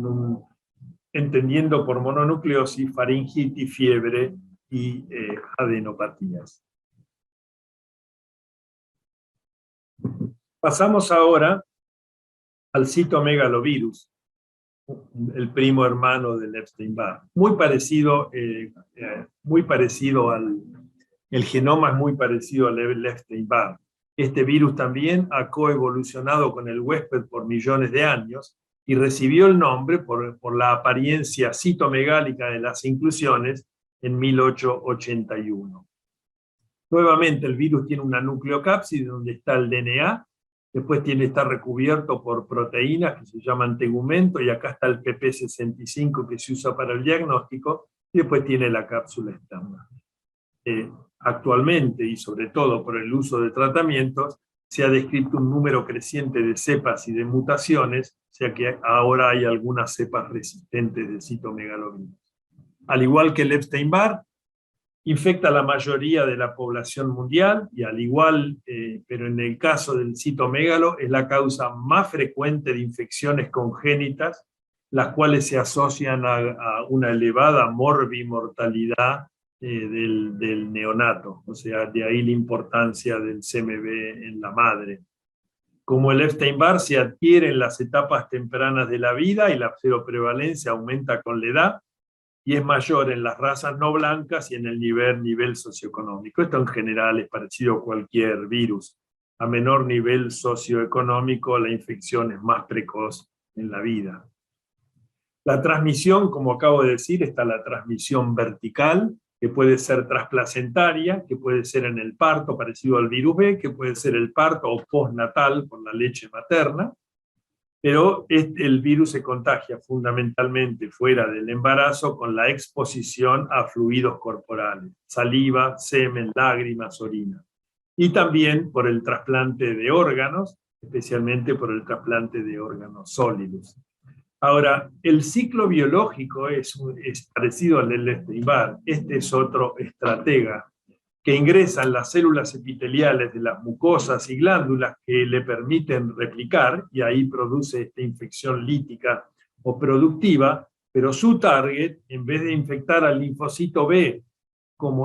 entendiendo por mononucleosis, faringitis, fiebre y adenopatías. Pasamos ahora al citomegalovirus, el primo hermano del Epstein-Barr. Muy parecido el genoma es muy parecido al Epstein-Barr. Este virus también ha coevolucionado con el huésped por millones de años y recibió el nombre por la apariencia citomegálica de las inclusiones en 1881. Nuevamente el virus tiene una nucleocápside donde está el DNA, después está recubierto por proteínas que se llaman tegumento, y acá está el PP65 que se usa para el diagnóstico, y después tiene la cápsula externa. Actualmente, y sobre todo por el uso de tratamientos, se ha descrito un número creciente de cepas y de mutaciones, o sea que ahora hay algunas cepas resistentes de citomegalovirus. Al igual que el Epstein-Barr, infecta a la mayoría de la población mundial, y al igual, pero en el caso del citomegalo, es la causa más frecuente de infecciones congénitas, las cuales se asocian a una elevada morbimortalidad del neonato, o sea, de ahí la importancia del CMV en la madre. Como el Epstein-Barr se adquiere en las etapas tempranas de la vida y la seroprevalencia aumenta con la edad, y es mayor en las razas no blancas y en el nivel socioeconómico. Esto en general es parecido a cualquier virus. A menor nivel socioeconómico, la infección es más precoz en la vida. La transmisión, como acabo de decir, está la transmisión vertical, que puede ser transplacentaria, que puede ser en el parto, parecido al virus B, que puede ser el parto o postnatal por la leche materna, pero el virus se contagia fundamentalmente fuera del embarazo con la exposición a fluidos corporales, saliva, semen, lágrimas, orina. Y también por el trasplante de órganos, especialmente por el trasplante de órganos sólidos. Ahora, el ciclo biológico es parecido al del Epstein-Barr. Este es otro estratega que ingresa en las células epiteliales de las mucosas y glándulas que le permiten replicar, y ahí produce esta infección lítica o productiva, pero su target, en vez de infectar al linfocito B,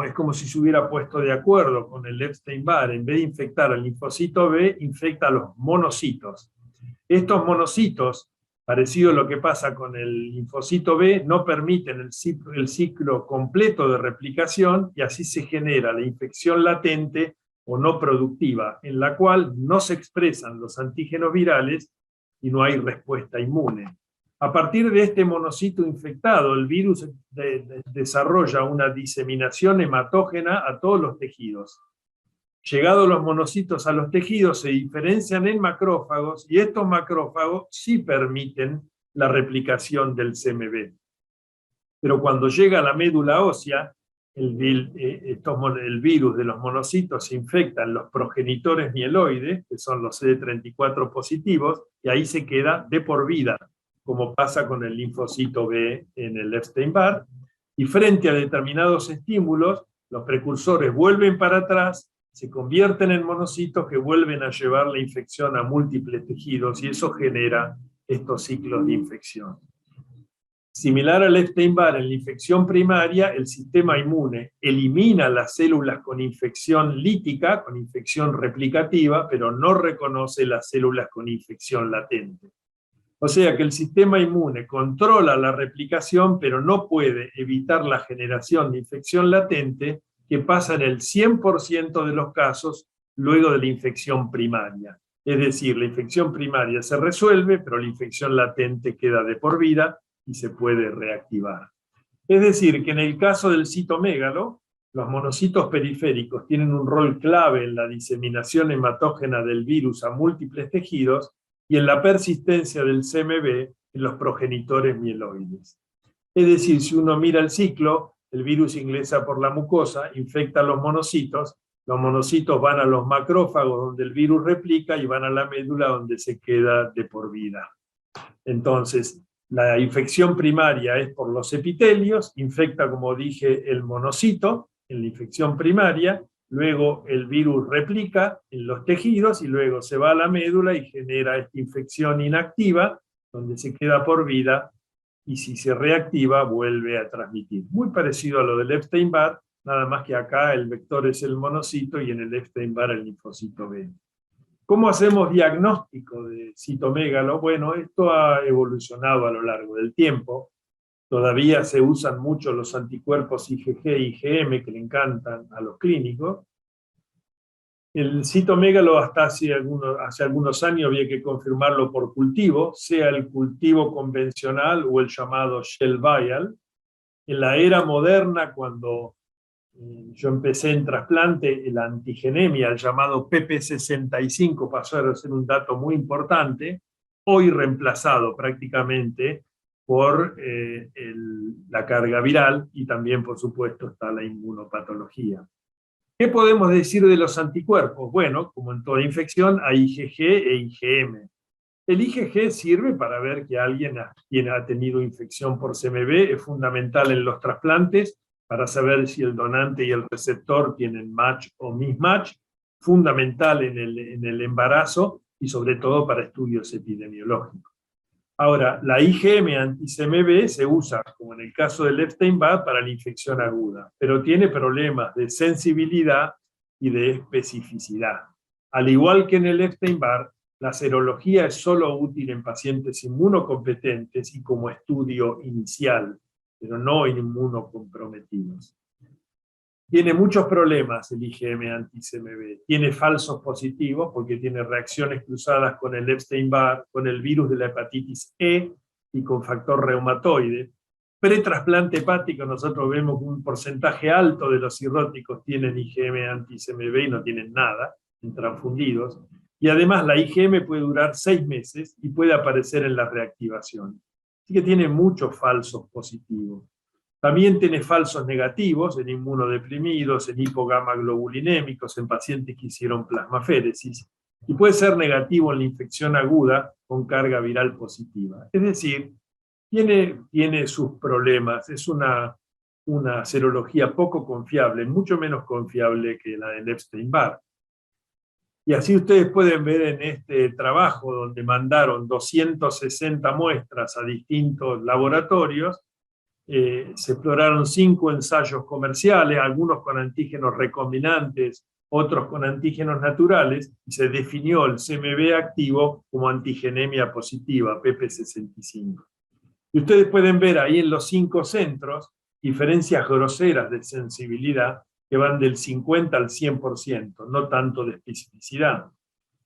es como si se hubiera puesto de acuerdo con el Epstein-Barr, en vez de infectar al linfocito B, infecta a los monocitos. Estos monocitos, parecido a lo que pasa con el linfocito B, no permiten el ciclo completo de replicación, y así se genera la infección latente o no productiva, en la cual no se expresan los antígenos virales y no hay respuesta inmune. A partir de este monocito infectado, el virus desarrolla una diseminación hematógena a todos los tejidos. Llegados los monocitos a los tejidos, se diferencian en macrófagos, y estos macrófagos sí permiten la replicación del CMV. Pero cuando llega a la médula ósea, el virus de los monocitos se infecta en los progenitores mieloides, que son los CD34 positivos, y ahí se queda de por vida, como pasa con el linfocito B en el Epstein-Barr, y frente a determinados estímulos, los precursores vuelven para atrás, se convierten en monocitos que vuelven a llevar la infección a múltiples tejidos, y eso genera estos ciclos de infección. Similar al Epstein-Barr, en la infección primaria, el sistema inmune elimina las células con infección lítica, con infección replicativa, pero no reconoce las células con infección latente. O sea que el sistema inmune controla la replicación, pero no puede evitar la generación de infección latente, que pasa en el 100% de los casos luego de la infección primaria. Es decir, la infección primaria se resuelve, pero la infección latente queda de por vida y se puede reactivar. Es decir, que en el caso del citomegalo, los monocitos periféricos tienen un rol clave en la diseminación hematógena del virus a múltiples tejidos y en la persistencia del CMV en los progenitores mieloides. Es decir, si uno mira el ciclo, el virus ingresa por la mucosa, infecta a los monocitos van a los macrófagos donde el virus replica y van a la médula donde se queda de por vida. Entonces, la infección primaria es por los epitelios, infecta, como dije, el monocito en la infección primaria, luego el virus replica en los tejidos y luego se va a la médula y genera esta infección inactiva donde se queda por vida, y si se reactiva vuelve a transmitir. Muy parecido a lo del Epstein-Barr, nada más que acá el vector es el monocito y en el Epstein-Barr el linfocito B. ¿Cómo hacemos diagnóstico de citomegalo? Bueno, esto ha evolucionado a lo largo del tiempo. Todavía se usan mucho los anticuerpos IgG y IgM que le encantan a los clínicos. El citomegalo hasta hace algunos años había que confirmarlo por cultivo, sea el cultivo convencional o el llamado Shell Vial. En la era moderna, cuando yo empecé en trasplante, la antigenemia, el llamado PP65, pasó a ser un dato muy importante, hoy reemplazado prácticamente por la carga viral y también, por supuesto, está la inmunopatología. ¿Qué podemos decir de los anticuerpos? Bueno, como en toda infección, hay IgG e IgM. El IgG sirve para ver que alguien ha tenido infección por CMV, es fundamental en los trasplantes para saber si el donante y el receptor tienen match o mismatch, fundamental en el embarazo y sobre todo para estudios epidemiológicos. Ahora, la IgM anti-CMV se usa, como en el caso del Epstein-Barr, para la infección aguda, pero tiene problemas de sensibilidad y de especificidad. Al igual que en el Epstein-Barr, la serología es solo útil en pacientes inmunocompetentes y como estudio inicial, pero no en inmunocomprometidos. Tiene muchos problemas el IgM anti-CMV. Tiene falsos positivos porque tiene reacciones cruzadas con el Epstein-Barr, con el virus de la hepatitis E y con factor reumatoide. Pretrasplante hepático, nosotros vemos que un porcentaje alto de los cirróticos tienen IgM anti-CMV y no tienen nada en transfundidos. Y además la IgM puede durar 6 meses y puede aparecer en la reactivación. Así que tiene muchos falsos positivos. También tiene falsos negativos en inmunodeprimidos, en hipogamaglobulinémicos, en pacientes que hicieron plasmaféresis, y puede ser negativo en la infección aguda con carga viral positiva. Es decir, tiene sus problemas, es una serología poco confiable, mucho menos confiable que la del Epstein-Barr. Y así ustedes pueden ver en este trabajo donde mandaron 260 muestras a distintos laboratorios, se exploraron 5 ensayos comerciales, algunos con antígenos recombinantes, otros con antígenos naturales, y se definió el CMV activo como antigenemia positiva, PP65. Y ustedes pueden ver ahí en los 5 centros diferencias groseras de sensibilidad que van del 50 al 100%, no tanto de especificidad.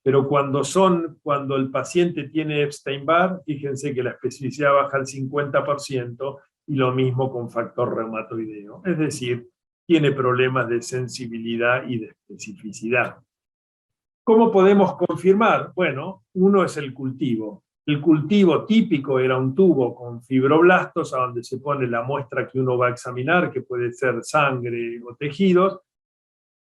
Pero cuando el paciente tiene Epstein-Barr, fíjense que la especificidad baja al 50%, y lo mismo con factor reumatoideo. Es decir, tiene problemas de sensibilidad y de especificidad. ¿Cómo podemos confirmar? Bueno, uno es el cultivo. El cultivo típico era un tubo con fibroblastos, a donde se pone la muestra que uno va a examinar, que puede ser sangre o tejidos,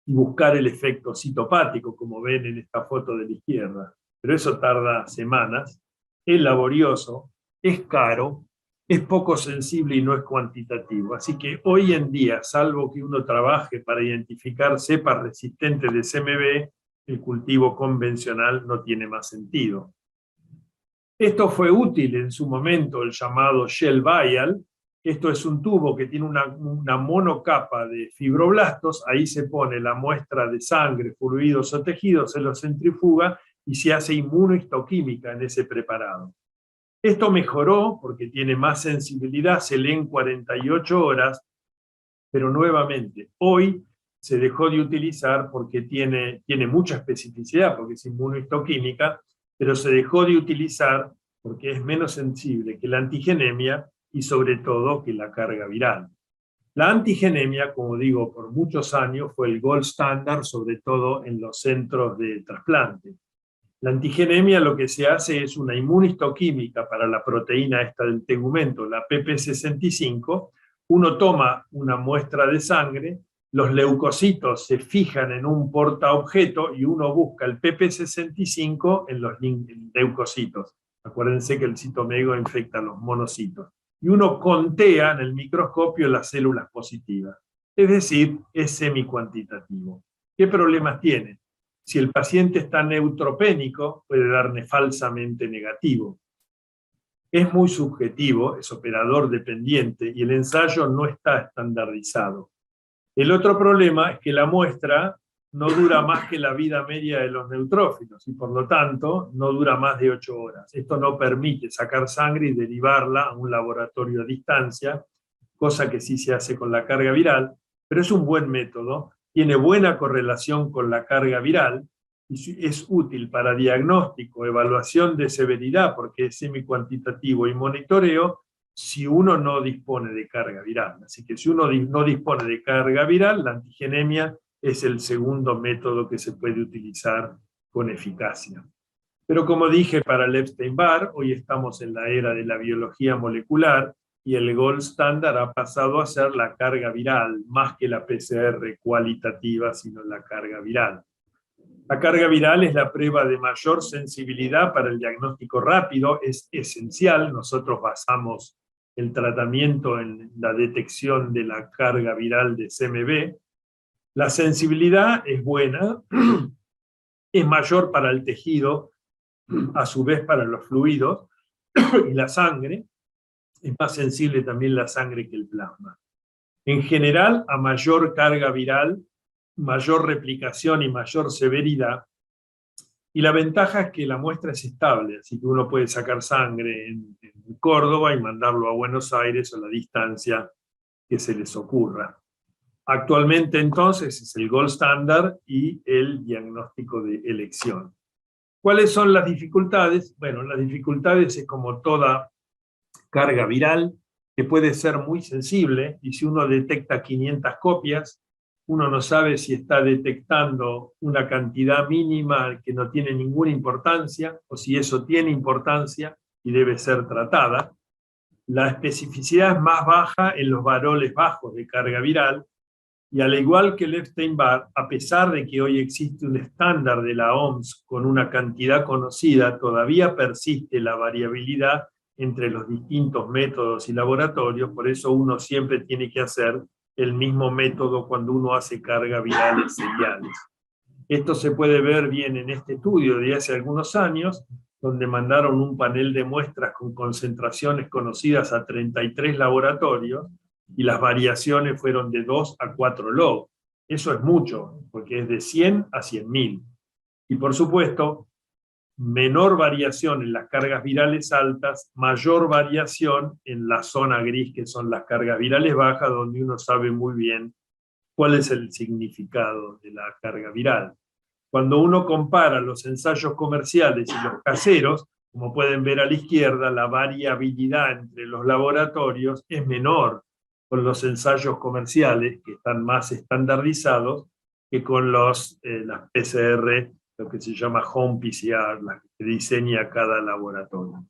y buscar el efecto citopático, como ven en esta foto de la izquierda. Pero eso tarda semanas, es laborioso, es caro, es poco sensible y no es cuantitativo. Así que hoy en día, salvo que uno trabaje para identificar cepas resistentes de CMV, el cultivo convencional no tiene más sentido. Esto fue útil en su momento, el llamado Shell Vial. Esto es un tubo que tiene una monocapa de fibroblastos, ahí se pone la muestra de sangre, fluidos o tejidos, se los centrifuga y se hace inmunohistoquímica en ese preparado. Esto mejoró porque tiene más sensibilidad, se lee en 48 horas, pero nuevamente, hoy se dejó de utilizar porque tiene mucha especificidad, porque es inmunohistoquímica, pero se dejó de utilizar porque es menos sensible que la antigenemia y sobre todo que la carga viral. La antigenemia, como digo, por muchos años fue el gold standard, sobre todo en los centros de trasplante. La antigenemia lo que se hace es una inmunistoquímica para la proteína esta del tegumento, la PP65. Uno toma una muestra de sangre, los leucocitos se fijan en un portaobjeto y uno busca el PP65 en los leucocitos. Acuérdense que el citomego infecta los monocitos. Y uno contea en el microscopio las células positivas. Es decir, es semicuantitativo. ¿Qué problemas tiene? Si el paciente está neutropénico, puede darle falsamente negativo. Es muy subjetivo, es operador dependiente y el ensayo no está estandarizado. El otro problema es que la muestra no dura más que la vida media de los neutrófilos y por lo tanto no dura más de 8 horas. Esto no permite sacar sangre y derivarla a un laboratorio a distancia, cosa que sí se hace con la carga viral, pero es un buen método, tiene buena correlación con la carga viral y es útil para diagnóstico, evaluación de severidad porque es semicuantitativo y monitoreo, si uno no dispone de carga viral. Así que si uno no dispone de carga viral, la antigenemia es el segundo método que se puede utilizar con eficacia. Pero como dije, para el Epstein-Barr, hoy estamos en la era de la biología molecular y el gold standard ha pasado a ser la carga viral, más que la PCR cualitativa, sino la carga viral. La carga viral es la prueba de mayor sensibilidad para el diagnóstico rápido, es esencial. Nosotros basamos el tratamiento en la detección de la carga viral de CMV. La sensibilidad es buena, es mayor para el tejido, a su vez para los fluidos, y la sangre, es más sensible también la sangre que el plasma. En general, a mayor carga viral, mayor replicación y mayor severidad, y la ventaja es que la muestra es estable, así que uno puede sacar sangre en Córdoba y mandarlo a Buenos Aires a la distancia que se les ocurra. Actualmente entonces es el gold standard y el diagnóstico de elección. ¿Cuáles son las dificultades? Bueno, las dificultades es como toda carga viral, que puede ser muy sensible, y si uno detecta 500 copias, uno no sabe si está detectando una cantidad mínima que no tiene ninguna importancia, o si eso tiene importancia y debe ser tratada. La especificidad es más baja en los varones bajos de carga viral, y al igual que el Epstein-Barr, a pesar de que hoy existe un estándar de la OMS con una cantidad conocida, todavía persiste la variabilidad entre los distintos métodos y laboratorios, por eso uno siempre tiene que hacer el mismo método cuando uno hace carga virales seriales. Esto se puede ver bien en este estudio de hace algunos años, donde mandaron un panel de muestras con concentraciones conocidas a 33 laboratorios, y las variaciones fueron de 2 a 4 log. Eso es mucho, porque es de 100 a 100.000. Y por supuesto, menor variación en las cargas virales altas, mayor variación en la zona gris, que son las cargas virales bajas, donde uno sabe muy bien cuál es el significado de la carga viral. Cuando uno compara los ensayos comerciales y los caseros, como pueden ver a la izquierda, la variabilidad entre los laboratorios es menor con los ensayos comerciales, que están más estandarizados, que con las PCR, lo que se llama home PCR, las que diseña cada laboratorio.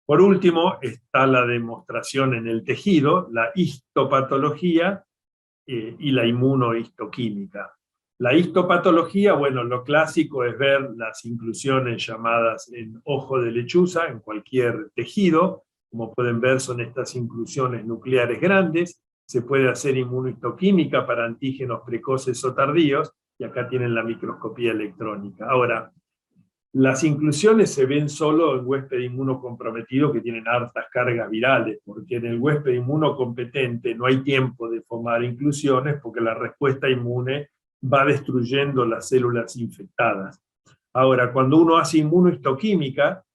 Por último, está la demostración en el tejido, la histopatología y la inmunohistoquímica. La histopatología, bueno, lo clásico es ver las inclusiones llamadas en ojo de lechuza, en cualquier tejido. Como pueden ver, son estas inclusiones nucleares grandes. Se puede hacer inmunohistoquímica para antígenos precoces o tardíos, y acá tienen la microscopía electrónica. Ahora, las inclusiones se ven solo en huésped inmunocomprometido que tienen hartas cargas virales, porque en el huésped inmunocompetente no hay tiempo de formar inclusiones porque la respuesta inmune va destruyendo las células infectadas. Ahora, cuando uno hace inmunohistoquímica,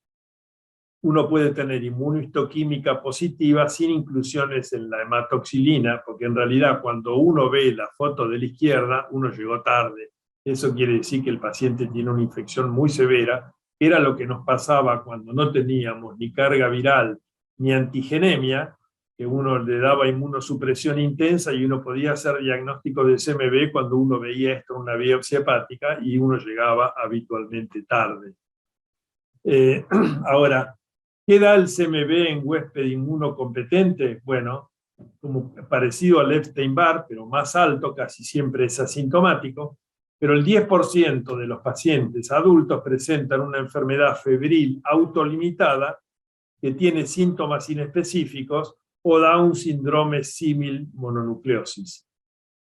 uno puede tener inmunohistoquímica positiva sin inclusiones en la hematoxilina, porque en realidad cuando uno ve la foto de la izquierda, uno llegó tarde. Eso quiere decir que el paciente tiene una infección muy severa, que era lo que nos pasaba cuando no teníamos ni carga viral ni antigenemia, que uno le daba inmunosupresión intensa y uno podía hacer diagnóstico de CMV cuando uno veía esto en una biopsia hepática y uno llegaba habitualmente tarde. Ahora, ¿qué da el CMV en huésped inmunocompetente? Bueno, como parecido al Epstein-Barr, pero más alto, casi siempre es asintomático, pero el 10% de los pacientes adultos presentan una enfermedad febril autolimitada que tiene síntomas inespecíficos o da un síndrome símil mononucleosis.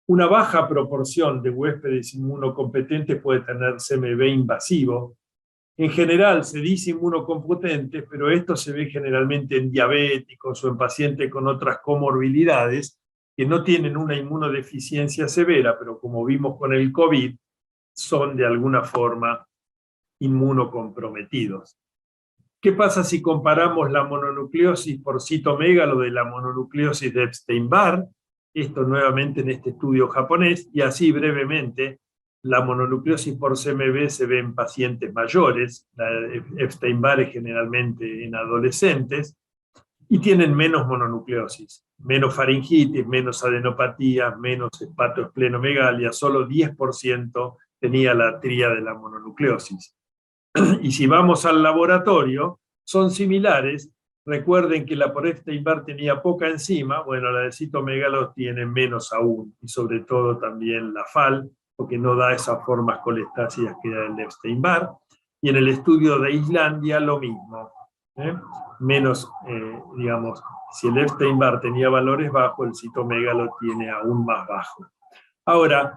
Una baja proporción de huéspedes inmunocompetentes puede tener CMV invasivo. En general se dice inmunocompetente, pero esto se ve generalmente en diabéticos o en pacientes con otras comorbilidades que no tienen una inmunodeficiencia severa, pero como vimos con el COVID, son de alguna forma inmunocomprometidos. ¿Qué pasa si comparamos la mononucleosis por citomegalo de la mononucleosis de Epstein-Barr? Esto nuevamente en este estudio japonés, y así brevemente, la mononucleosis por CMV se ve en pacientes mayores, la Epstein-Barr es generalmente en adolescentes, y tienen menos mononucleosis, menos faringitis, menos adenopatías, menos hepatoesplenomegalia, solo 10% tenía la tríada de la mononucleosis. Y si vamos al laboratorio, son similares. Recuerden que la por Epstein-Barr tenía poca enzima, bueno, la de citomegalo tiene menos aún, y sobre todo también la FAL, porque no da esas formas colestáceas que da el Epstein-Barr. Y en el estudio de Islandia lo mismo. Menos, digamos, si el Epstein-Barr tenía valores bajos, el citomegalo tiene aún más bajo. Ahora,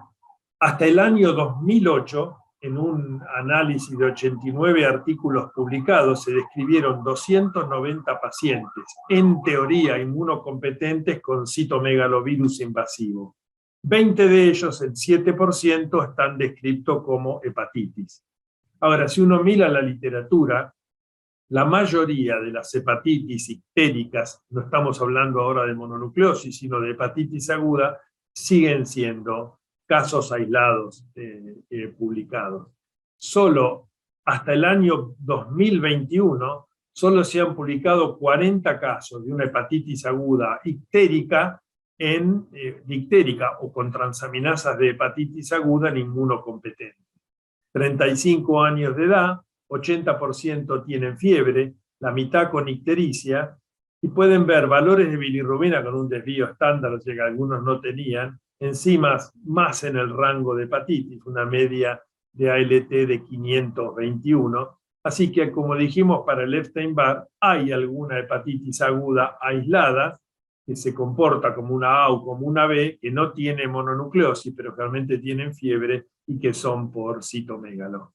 hasta el año 2008, en un análisis de 89 artículos publicados, se describieron 290 pacientes, en teoría inmunocompetentes con citomegalovirus invasivo. 20 de ellos, el 7%, están descritos como hepatitis. Ahora, si uno mira la literatura, la mayoría de las hepatitis ictéricas, no estamos hablando ahora de mononucleosis, sino de hepatitis aguda, siguen siendo casos aislados publicados. Solo hasta el año 2021, solo se han publicado 40 casos de una hepatitis aguda ictérica, dictérica o con transaminasas de hepatitis aguda en inmunocompetente. 35 años de edad, 80% tienen fiebre, la mitad con ictericia, y pueden ver valores de bilirrubina con un desvío estándar, o sea que algunos no tenían, enzimas más en el rango de hepatitis, una media de ALT de 521. Así que, como dijimos, para el Epstein-Barr hay alguna hepatitis aguda aislada, que se comporta como una A o como una B, que no tiene mononucleosis, pero realmente tienen fiebre y que son por citomegalo.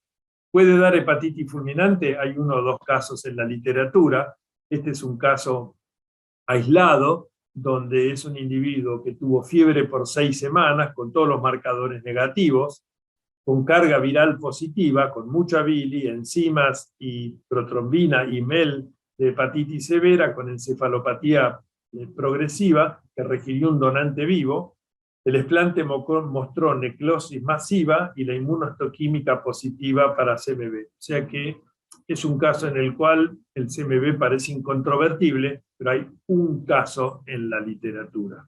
¿Puede dar hepatitis fulminante? Hay 1 o 2 casos en la literatura. Este es un caso aislado, donde es un individuo que tuvo fiebre por 6 semanas, con todos los marcadores negativos, con carga viral positiva, con mucha bili, enzimas y protrombina y MEL de hepatitis severa, con encefalopatía progresiva, que requirió un donante vivo. El explante mostró necrosis masiva y la inmunohistoquímica positiva para CMV. O sea que es un caso en el cual el CMV parece incontrovertible, pero hay un caso en la literatura.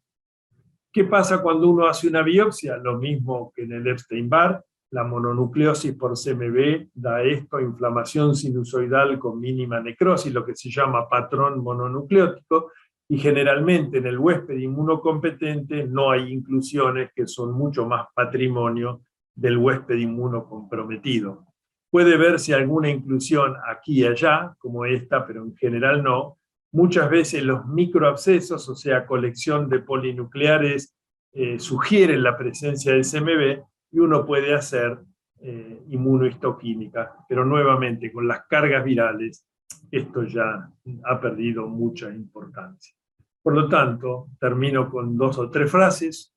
¿Qué pasa cuando uno hace una biopsia? Lo mismo que en el Epstein-Barr, la mononucleosis por CMV da esto, inflamación sinusoidal con mínima necrosis, lo que se llama patrón mononucleótico, y generalmente en el huésped inmunocompetente no hay inclusiones que son mucho más patrimonio del huésped inmunocomprometido. Puede verse alguna inclusión aquí y allá, como esta, pero en general no. Muchas veces los microabscesos, o sea, colección de polinucleares, sugieren la presencia de CMV y uno puede hacer inmunohistoquímica, pero nuevamente con las cargas virales esto ya ha perdido mucha importancia. Por lo tanto, termino con 2 o 3 frases.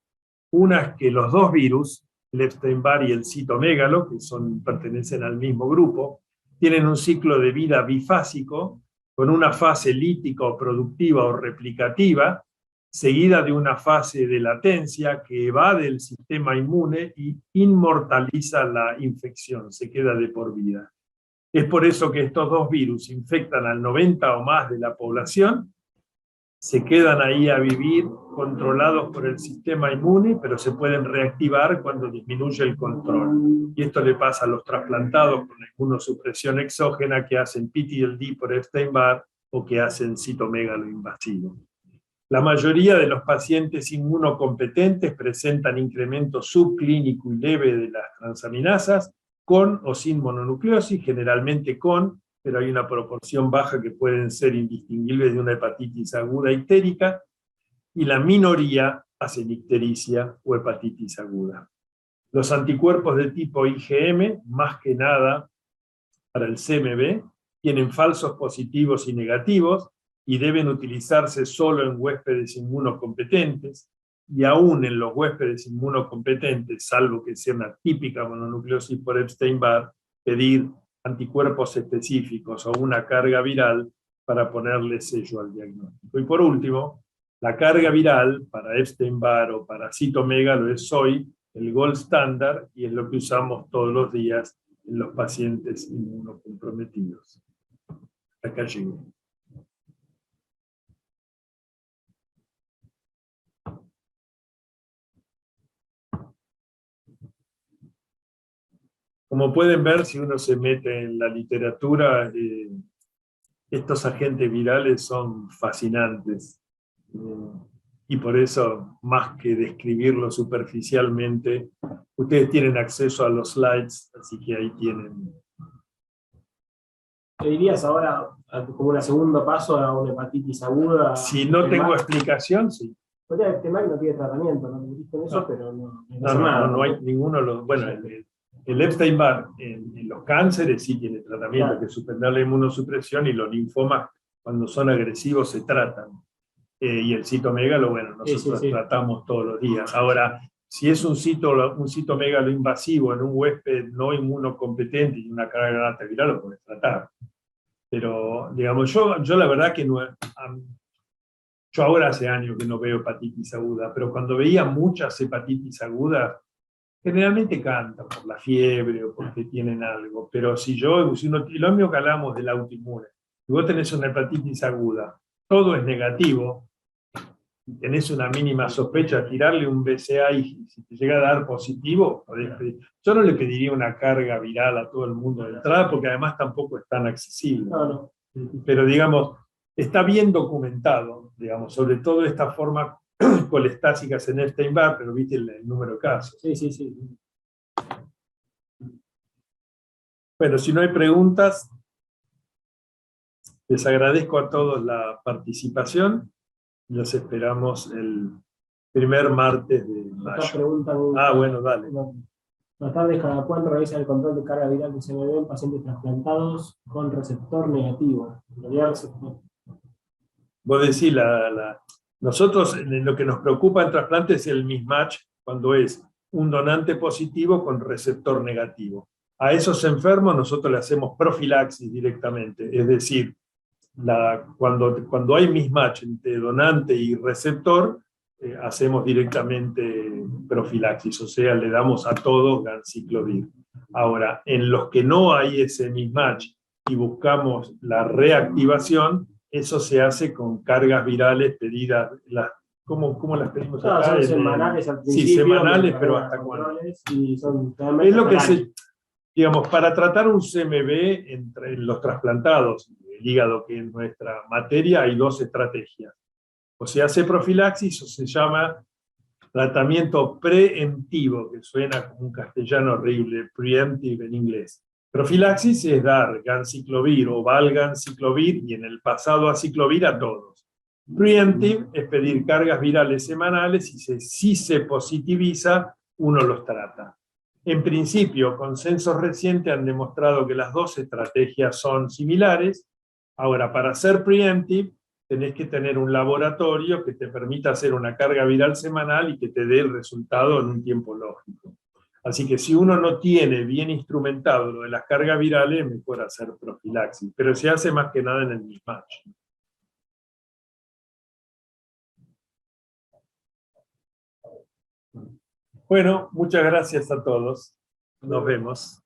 Una es que los 2 virus, el Epstein-Barr y el citomegalo, que pertenecen al mismo grupo, tienen un ciclo de vida bifásico, con una fase lítica o productiva o replicativa, seguida de una fase de latencia que evade el sistema inmune y inmortaliza la infección, se queda de por vida. Es por eso que estos 2 virus infectan al 90% o más de la población, se quedan ahí a vivir controlados por el sistema inmune, pero se pueden reactivar cuando disminuye el control. Y esto le pasa a los trasplantados con inmunosupresión exógena que hacen PTLD por Epstein-Barr o que hacen citomegalo invasivo. La mayoría de los pacientes inmunocompetentes presentan incremento subclínico y leve de las transaminasas, con o sin mononucleosis, generalmente con, pero hay una proporción baja que pueden ser indistinguibles de una hepatitis aguda ictérica, y la minoría hacen ictericia o hepatitis aguda. Los anticuerpos de tipo IgM, más que nada para el CMV, tienen falsos positivos y negativos, y deben utilizarse solo en huéspedes inmunocompetentes, y aún en los huéspedes inmunocompetentes, salvo que sea una típica mononucleosis por Epstein-Barr, pedir anticuerpos específicos o una carga viral para ponerle sello al diagnóstico. Y por último, la carga viral para Epstein-Barr o para citomegalo es hoy el gold standard y es lo que usamos todos los días en los pacientes inmunocomprometidos. Acá llegué. Como pueden ver, si uno se mete en la literatura, estos agentes virales son fascinantes. Y por eso, más que describirlo superficialmente, ustedes tienen acceso a los slides, así que ahí tienen. ¿Qué dirías ahora, como un segundo paso a una hepatitis aguda? Si no tengo explicación, sí. Podría haber tema que no tiene tratamiento, no me dijiste eso, No. pero no No hay ninguno de los. Bueno, el Epstein-Barr en los cánceres sí tiene tratamiento, Claro. que es suspender la inmunosupresión, y los linfomas, cuando son agresivos, se tratan. Y el citomegalo, bueno, nosotros Sí. tratamos todos los días. Ahora, si es un citomegalo invasivo en un huésped no inmunocompetente y una carga grata viral, lo puedes tratar. Pero, digamos, yo la verdad que no. Yo ahora hace años que no veo hepatitis aguda, pero cuando veía muchas hepatitis agudas, generalmente cantan por la fiebre o porque tienen algo. Pero si lo mismo que hablamos del autoinmune, si vos tenés una hepatitis aguda, todo es negativo, y tenés una mínima sospecha, tirarle un BCA y si te llega a dar positivo, podés pedir. Yo no le pediría una carga viral a todo el mundo de entrada, porque además tampoco es tan accesible. No. Pero digamos, está bien documentado, digamos, sobre todo esta forma colestásicas en Epstein-Barr, pero viste el número de casos. Sí. Bueno, si no hay preguntas, les agradezco a todos la participación. Los esperamos el primer martes de mayo. Bueno, dale. Buenas tardes, ¿cada cuánto realizan el control de carga viral de CMV en pacientes trasplantados con receptor negativo? Vos decís, nosotros lo que nos preocupa en trasplante es el mismatch, cuando es un donante positivo con receptor negativo. A esos enfermos nosotros le hacemos profilaxis directamente, es decir, cuando hay mismatch entre donante y receptor, hacemos directamente profilaxis, o sea, le damos a todos ganciclovir. Ahora, en los que no hay ese mismatch y buscamos la reactivación, eso se hace con cargas virales pedidas. ¿Cómo las pedimos acá? Son semanales al principio. Sí, semanales, pero ¿hasta cuándo? Y son es lo que digamos, para tratar un CMV entre los trasplantados, el hígado, que es nuestra materia, hay dos estrategias. O se hace profilaxis o se llama tratamiento preemptivo, que suena como un castellano horrible, preemptive en inglés. Profilaxis es dar ganciclovir o valganciclovir, y en el pasado aciclovir a todos. Preemptive es pedir cargas virales semanales, y si se positiviza, uno los trata. En principio, consensos recientes han demostrado que las dos estrategias son similares. Ahora, para ser preemptive, tenés que tener un laboratorio que te permita hacer una carga viral semanal y que te dé el resultado en un tiempo lógico. Así que si uno no tiene bien instrumentado lo de las cargas virales, es mejor hacer profilaxis, pero se hace más que nada en el mismatch. Bueno, muchas gracias a todos. Nos vemos.